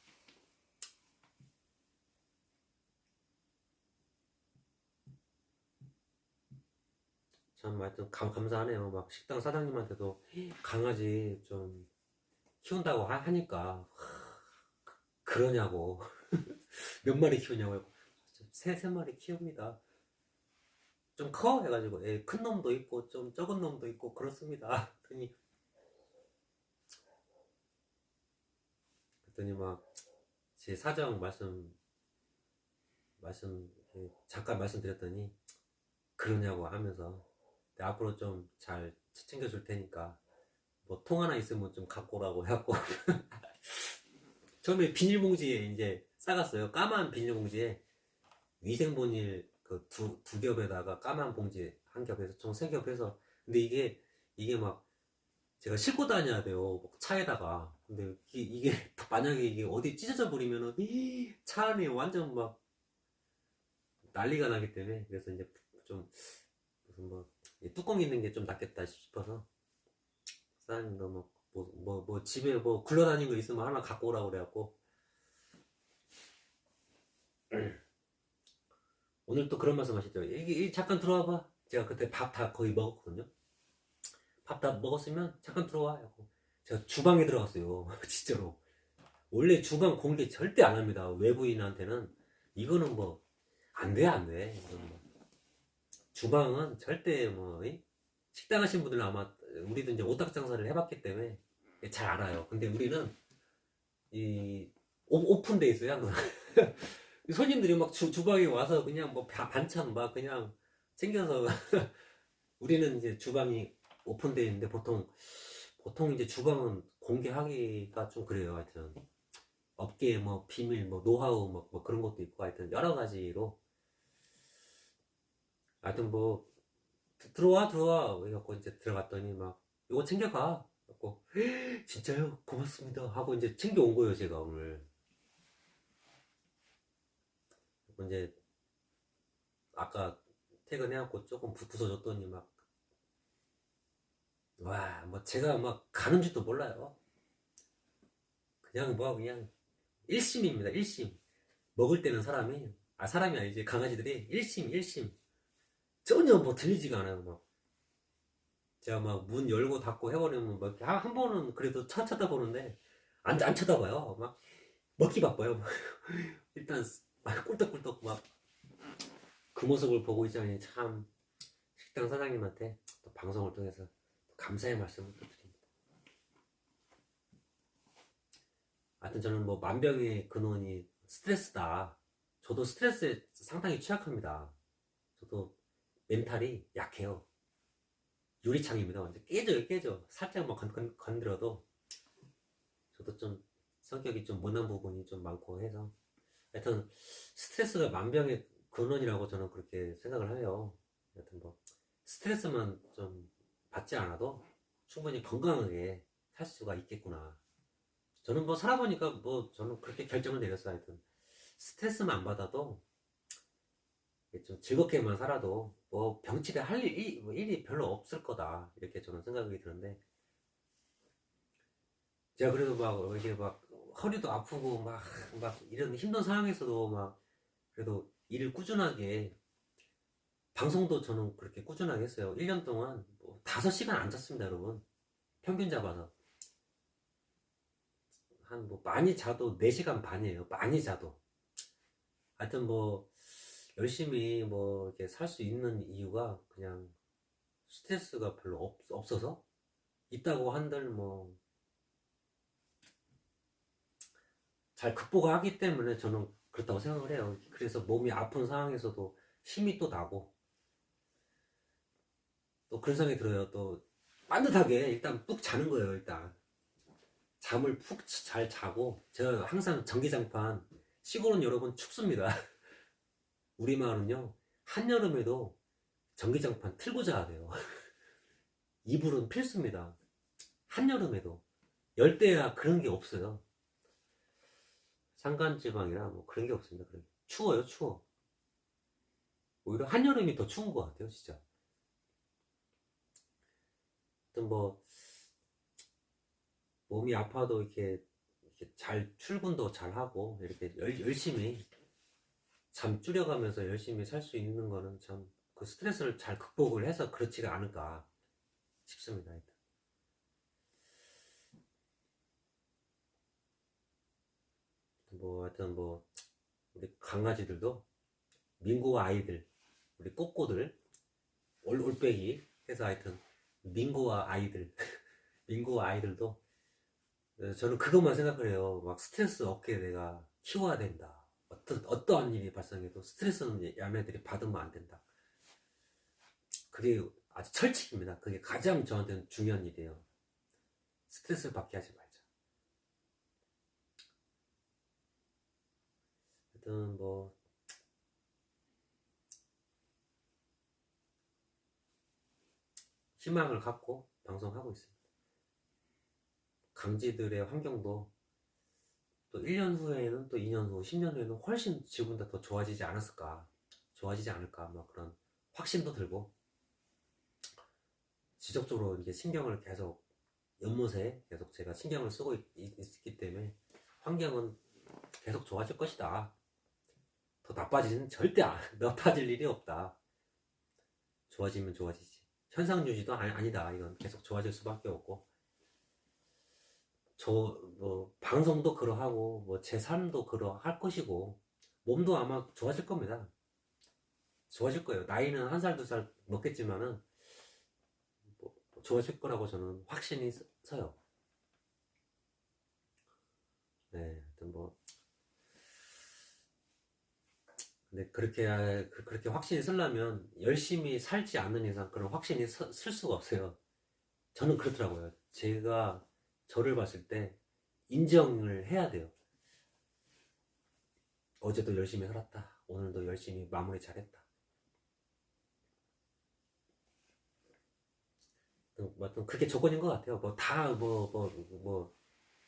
참 하여튼 감사하네요. 막 식당 사장님한테도 강아지 좀 키운다고 하니까 그러냐고 몇 마리 키우냐고 세 마리 키웁니다. 좀 커? 해가지고 큰 놈도 있고 좀 적은 놈도 있고 그렇습니다. 그랬더니 막 제 사정 말씀 잠깐 말씀드렸더니 그러냐고 하면서 앞으로 좀 잘 챙겨줄 테니까 뭐 통 하나 있으면 좀 갖고 오라고 해갖고 처음에 비닐봉지에 이제 싸갔어요. 까만 비닐봉지에 위생보닐 그 두 겹에다가 까만 봉지 한 겹에서 총 세 겹해서. 근데 이게 막 제가 싣고 다녀야 돼요. 차에다가. 근데 이게 만약에 이게 어디 찢어져 버리면은 차 안에 완전 막 난리가 나기 때문에. 그래서 이제 좀 무슨 뭐 뚜껑 있는 게 좀 낫겠다 싶어서 사장님도 뭐 집에 뭐 굴러다니는 거 있으면 하나 갖고 오라고 그래갖고 오늘 또 그런 말씀 하시죠. 잠깐 들어와봐. 제가 그때 밥 다 거의 먹었거든요. 밥 다 먹었으면 잠깐 들어와 하고 제가 주방에 들어갔어요. 진짜로. 원래 주방 공개 절대 안 합니다. 외부인한테는. 이거는 뭐 안 돼. 이거는 뭐. 주방은 절대 뭐 식당 하신 분들은 아마 우리도 이제 오딱 장사를 해봤기 때문에 잘 알아요. 근데 우리는 이 오픈돼 있어요 항상. 손님들이 막 주방에 와서 그냥 뭐 반찬 막 그냥 챙겨서 우리는 이제 주방이 오픈돼 있는데 보통 이제 주방은 공개하기가 좀 그래요. 하여튼 업계 뭐 비밀 뭐 노하우 뭐 그런 것도 있고 하여튼 여러 가지로 하여튼 뭐 들어와 그래갖고 이제 들어갔더니 막 이거 챙겨가 그래갖고 진짜요? 고맙습니다 하고 이제 챙겨온 거예요. 제가 오늘 이제 아까 퇴근해갖고 조금 부서졌더니 막 와 뭐 제가 막 가는 줄도 몰라요. 그냥 일심입니다. 일심. 먹을 때는 사람이 아니지 강아지들이 일심 전혀 뭐 들리지가 않아요. 막 제가 막 문 열고 닫고 해버리면 막 한 번은 그래도 쳐다보는데 안 쳐다봐요. 막 먹기 바빠요. 일단 막 꿀떡꿀떡 막 그 모습을 보고 있자니 참 식당 사장님한테 또 방송을 통해서 감사의 말씀을 또 드립니다. 하여튼 저는 뭐 만병의 근원이 스트레스다. 저도 스트레스에 상당히 취약합니다. 저도 멘탈이 약해요. 유리창입니다. 완전 깨져. 살짝만 건드려도 저도 좀 성격이 좀 못난 부분이 좀 많고 해서 하여튼 스트레스가 만병의 근원이라고 저는 그렇게 생각을 해요. 하여튼 뭐 스트레스만 좀 받지 않아도 충분히 건강하게 살 수가 있겠구나. 저는 뭐 살아보니까 뭐 저는 그렇게 결정을 내렸어요. 하여튼 스트레스만 안 받아도 좀 즐겁게만 살아도 뭐 병치레 할 일이 별로 없을 거다 이렇게 저는 생각이 드는데 제가 그래도 막 이게 막 허리도 아프고 막 이런 힘든 상황에서도 막 그래도 일을 꾸준하게 방송도 저는 그렇게 꾸준하게 했어요. 1년 동안 뭐 5시간 안 잤습니다. 여러분 평균 잡아서 한 뭐 많이 자도 4시간 반이에요. 많이 자도. 하여튼 뭐 열심히 뭐 이렇게 살 수 있는 이유가 그냥 스트레스가 별로 없어서 있다고 한들 뭐 잘 극복하기 때문에 저는 그렇다고 생각을 해요. 그래서 몸이 아픈 상황에서도 힘이 또 나고 또 그런 생각이 들어요. 또 빠듯하게 일단 뚝 자는 거예요. 일단 잠을 푹 잘 자고, 제가 항상 전기장판, 시골은 여러분 춥습니다. 우리 마을은요, 한여름에도 전기장판 틀고 자야 돼요. 이불은 필수입니다. 한여름에도. 열대야 그런 게 없어요. 산간지방이라 뭐 그런 게 없습니다. 그런 게. 추워요, 추워. 오히려 한여름이 더 추운 것 같아요, 진짜. 하여튼 뭐, 몸이 아파도 이렇게 잘 출근도 잘 하고, 이렇게 열심히 잠 줄여가면서 열심히 살 수 있는 거는 참 그 스트레스를 잘 극복을 해서 그렇지가 않을까 싶습니다. 하여튼. 하여튼 뭐, 우리 강아지들도, 민구 아이들, 우리 꼬꼬들, 올빼기 해서 하여튼, 민구와 아이들, 민구와 아이들도, 저는 그것만 생각을 해요. 막 스트레스 없게 내가 키워야 된다. 어떠한 일이 발생해도 스트레스는 야매들이 받으면 안 된다. 그게 아주 철칙입니다. 그게 가장 저한테는 중요한 일이에요. 스트레스를 받게 하지 말자. 하여튼 뭐, 희망을 갖고 방송하고 있습니다. 강지들의 환경도 또 1년 후에는, 또 2년 후, 10년 후에는 훨씬 지금보다 더 좋아지지 않았을까, 좋아지지 않을까, 뭐 그런 확신도 들고, 지속적으로 이제 신경을 계속, 연못에 계속 제가 신경을 쓰고 있기 때문에 환경은 계속 좋아질 것이다. 더 나빠지는 절대 나빠질 일이 없다. 좋아지면 좋아지지. 현상 유지도 아니다. 이건 계속 좋아질 수밖에 없고, 뭐 방송도 그러하고, 뭐 제 삶도 그러할 것이고, 몸도 아마 좋아질 겁니다. 좋아질 거예요. 나이는 1살, 2살 먹겠지만은 뭐 좋아질 거라고 저는 확신이 서요. 네, 하여튼 뭐, 근데 그렇게 확신이 쓰려면 열심히 살지 않는 이상 그런 확신이 쓸 수가 없어요. 저는 그렇더라고요. 제가 저를 봤을 때 인정을 해야 돼요. 어제도 열심히 살았다. 오늘도 열심히 마무리 잘했다. 그게 조건인 것 같아요.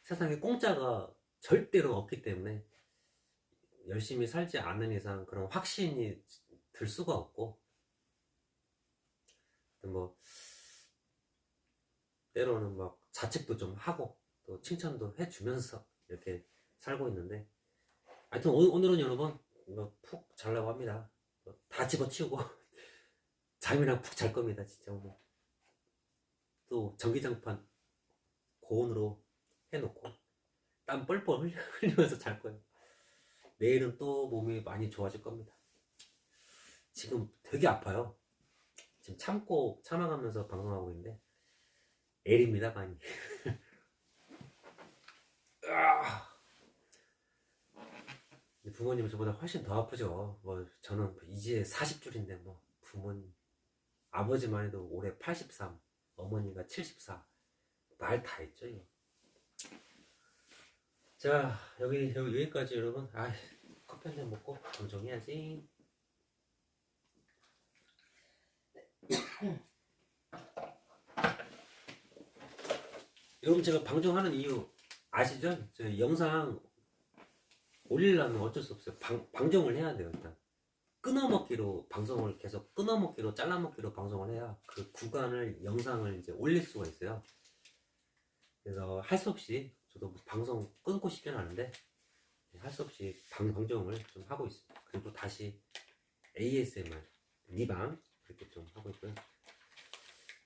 세상에 공짜가 절대로 없기 때문에 열심히 살지 않는 이상 그런 확신이 들 수가 없고, 뭐 때로는 막 자책도 좀 하고 또 칭찬도 해주면서 이렇게 살고 있는데, 하여튼 오늘은 여러분 푹 자려고 합니다. 다 집어치우고 잠이랑 푹 잘 겁니다. 진짜 오늘 또 전기장판 고온으로 해놓고 땀 뻘뻘 흘리면서 잘 거예요. 내일은 또 몸이 많이 좋아질 겁니다. 지금 되게 아파요. 지금 참아가면서 방송하고 있는데 L입니다, 많이. 부모님은 저보다 훨씬 더 아프죠. 뭐 저는 이제 40줄인데 뭐 부모님, 아버지만 해도 올해 83, 어머니가 74, 말 다 했죠 이거. 자, 여기까지 여러분. 커피 한잔 먹고 방송해야지. 여러분, 제가 방송하는 이유 아시죠? 저 영상 올리려면 어쩔 수 없어요. 방송을 해야 돼요. 일단 끊어먹기로 방송을 계속 끊어먹기로 잘라먹기로 방송을 해야 그 구간을, 영상을 이제 올릴 수가 있어요. 그래서 할 수 없이 저도 방송 끊고 싶진 않은데 할 수 없이 방송을 좀 하고 있습니다. 그리고 다시 ASMR 리방 그렇게 좀 하고 있고요.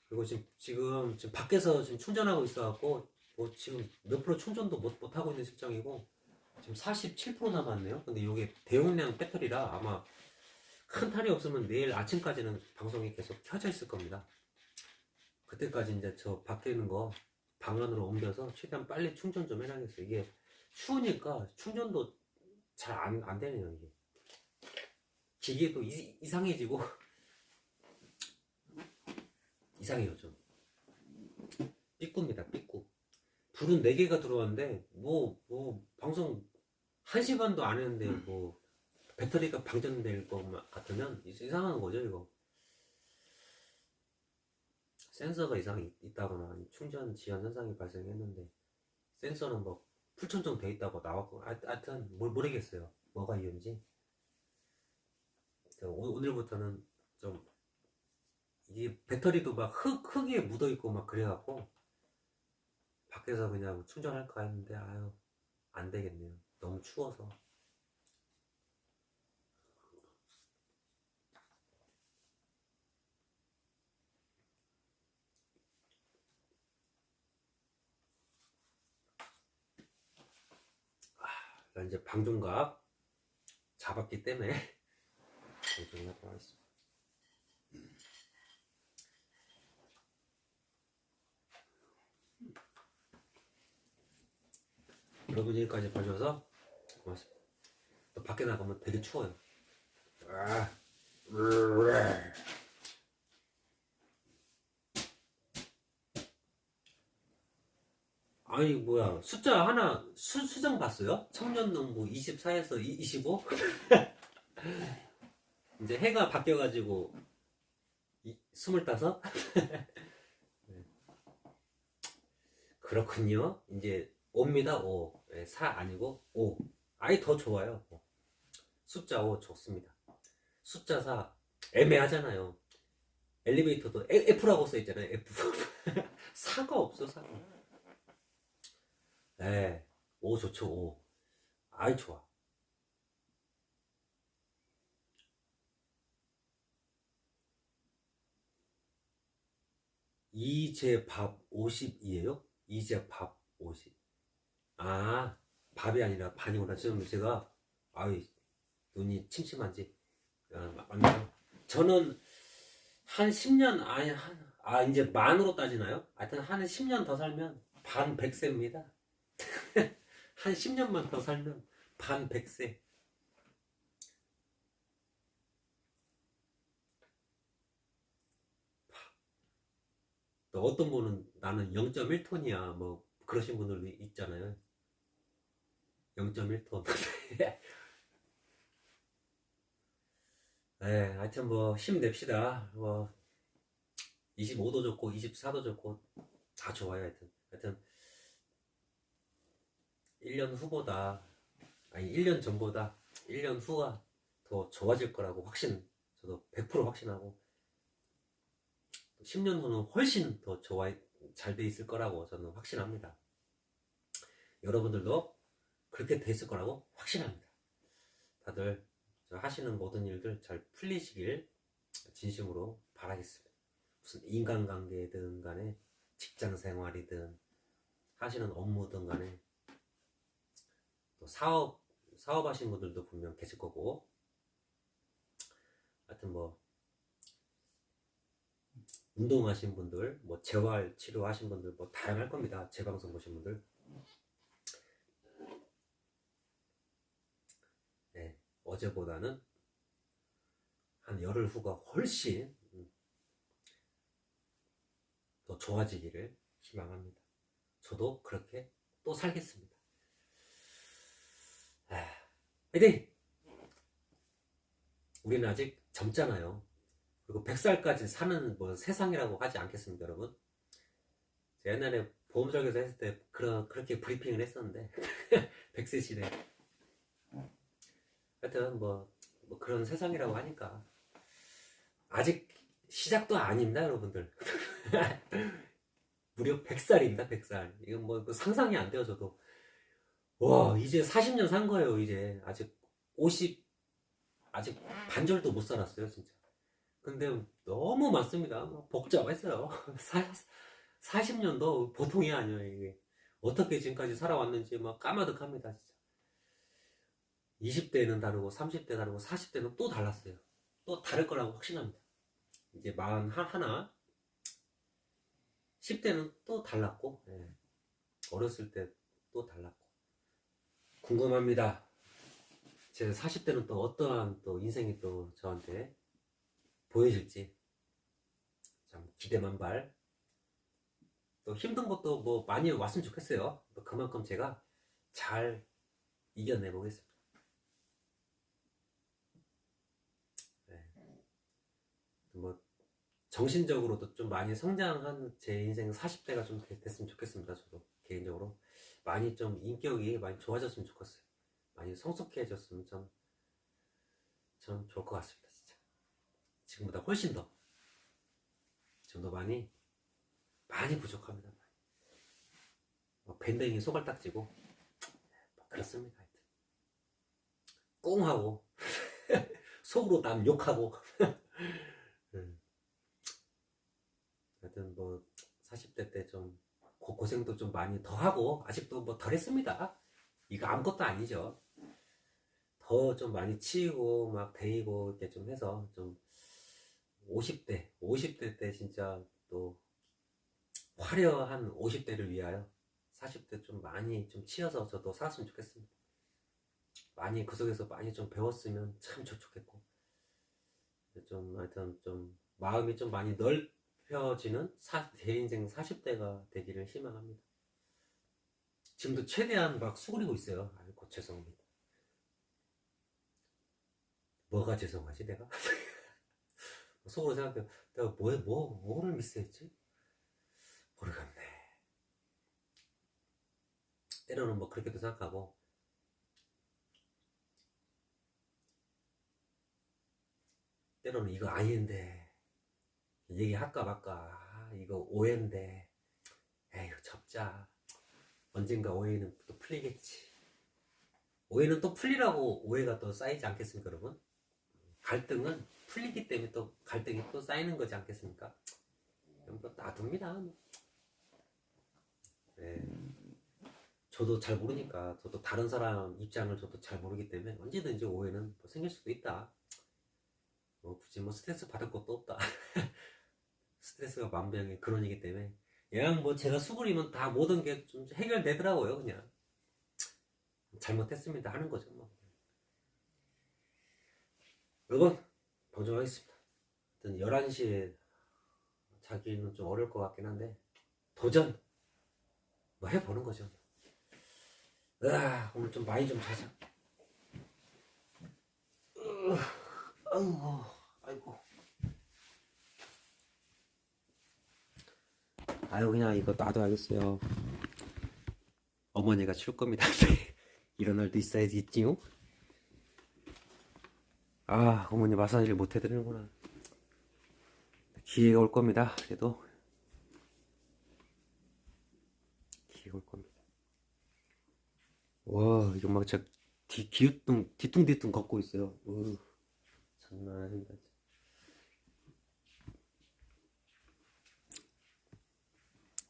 그리고 지금 밖에서 지금 충전하고 있어갖고 뭐 지금 몇 프로 충전도 못 하고 있는 실정이고, 지금 47% 남았네요. 근데 이게 대용량 배터리라 아마 큰 탈이 없으면 내일 아침까지는 방송이 계속 켜져 있을 겁니다. 그때까지 이제 저 밖에 있는 거 방 안으로 옮겨서 최대한 빨리 충전 좀 해놔야겠어요. 이게 추우니까 충전도 잘 안 되네요. 이게 기계도 이상해지고 이상해요. 좀 삐꾸입니다. 삐꾸. 불은 4개가 들어왔는데 뭐 방송 1시간도 안 했는데 뭐 배터리가 방전될 것 같으면 이상한 거죠 이거. 센서가 이상이 있다거나 충전 지연 현상이 발생했는데 센서는 뭐 풀천정 돼 있다고 나왔고 하여튼 모르겠어요 뭐가 이유인지. 오늘부터는 좀 이 배터리도 막 흙에 묻어 있고 막 그래갖고 밖에서 그냥 충전할까 했는데 아유 안 되겠네요. 너무 추워서. 나 이제 방종각 잡았기 때문에 방종하도록 하겠습니다. 여러분 여기까지 봐주셔서 고맙습니다. 또 밖에 나가면 되게 추워요. 아니 뭐야 숫자 하나 수정 봤어요? 청년농부 24에서 25? 이제 해가 바뀌어가지고 25? 네. 그렇군요. 이제 5입니다. 5. 4 아니고 5. 아이 더 좋아요. 숫자 5 좋습니다. 숫자 4 애매하잖아요. 엘리베이터도 F라고 써있잖아요. F. 4가 없어 4가. 네, 5 좋죠. 5. 아이 좋아. 이제 밥 50이에요? 이제 밥 50. 아, 밥이 아니라 반이구나. 지금 제가 아이 눈이 침침한지 맞나요? 저는 한 10년 이제 만으로 따지나요? 하여튼 한 10년 더 살면 반 100세입니다. 한 10년만 더 살면 반 100세. 또 어떤 분은 나는 0.1톤이야 뭐 그러신 분들도 있잖아요. 0.1톤. 네, 하여튼 뭐 힘냅시다. 뭐 25도 좋고 24도 좋고 다 좋아요. 하여튼 1년 후보다 1년 전보다 1년 후가 더 좋아질 거라고 저도 100% 확신하고 10년 후는 훨씬 더 잘 돼 있을 거라고 저는 확신합니다. 여러분들도 그렇게 돼 있을 거라고 확신합니다. 다들 하시는 모든 일들 잘 풀리시길 진심으로 바라겠습니다. 무슨 인간관계든 간에 직장생활이든 하시는 업무든 간에 또 사업하신 분들도 분명 계실 거고 하여튼 뭐 운동하신 분들 뭐 재활 치료하신 분들 뭐 다양할 겁니다. 제 방송 보신 분들. 네, 어제보다는 한 열흘 후가 훨씬 더 좋아지기를 희망합니다. 저도 그렇게 또 살겠습니다. 화이팅! 우리는 아직 젊잖아요. 그리고 100살까지 사는 뭐 세상이라고 하지 않겠습니까, 여러분? 제가 옛날에 보험 설계사 했을 때 그렇게 브리핑을 했었는데 100세 시대. 하여튼 뭐 그런 세상이라고 하니까 아직 시작도 아닙니다, 여러분들. 무려 100살입니다, 100살. 이건 뭐 상상이 안 돼요, 저도. 와, 이제 40년 산 거예요, 이제. 아직 반절도 못 살았어요, 진짜. 근데 너무 많습니다. 복잡했어요. 40년도 보통이 아니에요, 이게. 어떻게 지금까지 살아왔는지 막 까마득합니다, 진짜. 20대는 다르고, 30대 다르고, 40대는 또 달랐어요. 또 다를 거라고 확신합니다. 이제 41, 10대는 또 달랐고, 어렸을 때 또 달랐고. 궁금합니다. 제 40대는 또 어떠한 또 인생이 또 저한테 보여질지 참 기대만발. 또 힘든 것도 뭐 많이 왔으면 좋겠어요. 또 그만큼 제가 잘 이겨내 보겠습니다. 네. 뭐 정신적으로도 좀 많이 성장한 제 인생 40대가 좀 됐으면 좋겠습니다. 저도 개인적으로 많이 좀 인격이 많이 좋아졌으면 좋겠어요. 많이 성숙해졌으면 참 좋을 것 같습니다. 진짜 지금보다 훨씬 더 지금도 많이 부족합니다. 뭐 밴댕이 소갈딱지고 뭐 그렇습니다. 하여튼 꽁하고 속으로 남 욕하고 하여튼 뭐 40대 때 좀 고생도 좀 많이 더 하고 아직도 뭐 덜 했습니다. 이거 아무것도 아니죠. 더 좀 많이 치이고 막 데이고 이렇게 좀 해서 좀 50대 때 진짜 또 화려한 50대를 위하여 40대 좀 많이 좀 치여서 저도 살았으면 좋겠습니다. 많이 그 속에서 많이 좀 배웠으면 참 좋겠고 좀 하여튼 좀 마음이 좀 많이 넓혀지는 제 인생 40대가 되기를 희망합니다. 지금도 최대한 막 수그리고 있어요. 아이고 죄송합니다. 뭐가 죄송하지 내가? 속으로 생각해 내가 뭐를 미스했지? 모르겠네. 때로는 뭐 그렇게도 생각하고 때로는 이거 아닌데 얘기할까 말까 이거 오해인데 에휴 접자 언젠가 오해는 또 풀리겠지. 오해는 또 풀리라고 오해가 또 쌓이지 않겠습니까 여러분? 갈등은 풀리기 때문에 또 갈등이 또 쌓이는 거지 않겠습니까? 뭐 놔둡니다. 네. 저도 잘 모르니까 저도 다른 사람 입장을 저도 잘 모르기 때문에 언제든지 오해는 뭐 생길 수도 있다. 뭐 굳이 뭐 스트레스 받을 것도 없다. 스트레스가 만병의 근원이기 때문에 그냥 뭐 제가 수그리면 다 모든 게 좀 해결되더라고요. 그냥 잘못했습니다 하는 거죠 뭐. 여러분 방송하겠습니다. 하여튼 11시에 자기는 좀 어려울 것 같긴 한데 도전 뭐 해보는 거죠. 오늘 좀 많이 좀 자자. 아이고 아유 그냥 이거 놔둬야겠어요. 어머니가 칠 겁니다. 이런 날도 있어야겠지요. 아 어머니 마사지를 못 해드리는구나. 기회가 올 겁니다. 그래도 기회가 올 겁니다. 와 이거 막 진짜 뒤뚱뒤뚱 걷고 있어요. 장난 아닙니다.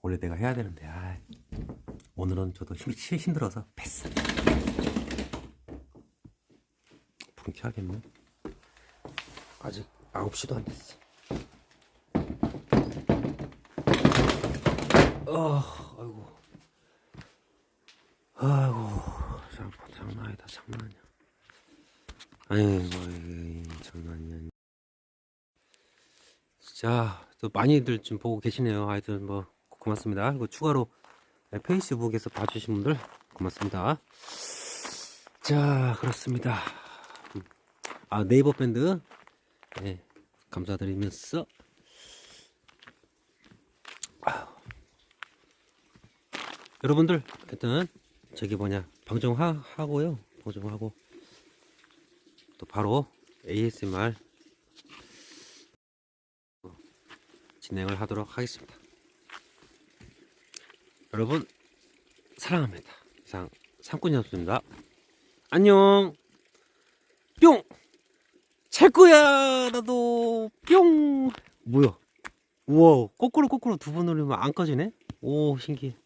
원래 내가 해야 되는데 오늘은 저도 힘들어서 패스. 불은 켜야겠네. 아직 9시도 안 됐어. 아이고 장난 아니다. 장난 아니야. 아이고 장난이야. 자, 또 많이들 좀 보고 계시네요. 하여튼 뭐 고맙습니다. 그리고 추가로 페이스북에서 봐주신 분들 고맙습니다. 자, 그렇습니다. 네이버 밴드 네, 감사드리면서 여러분들 하여튼 저기 방송하고요. 방송하고 또 바로 ASMR 진행을 하도록 하겠습니다. 여러분 사랑합니다. 이상 상꾼이었습니다. 안녕. 뿅. 잘 거야 나도. 뿅. 뭐야? 우와 거꾸로 두 번 누르면 안 꺼지네. 오 신기해.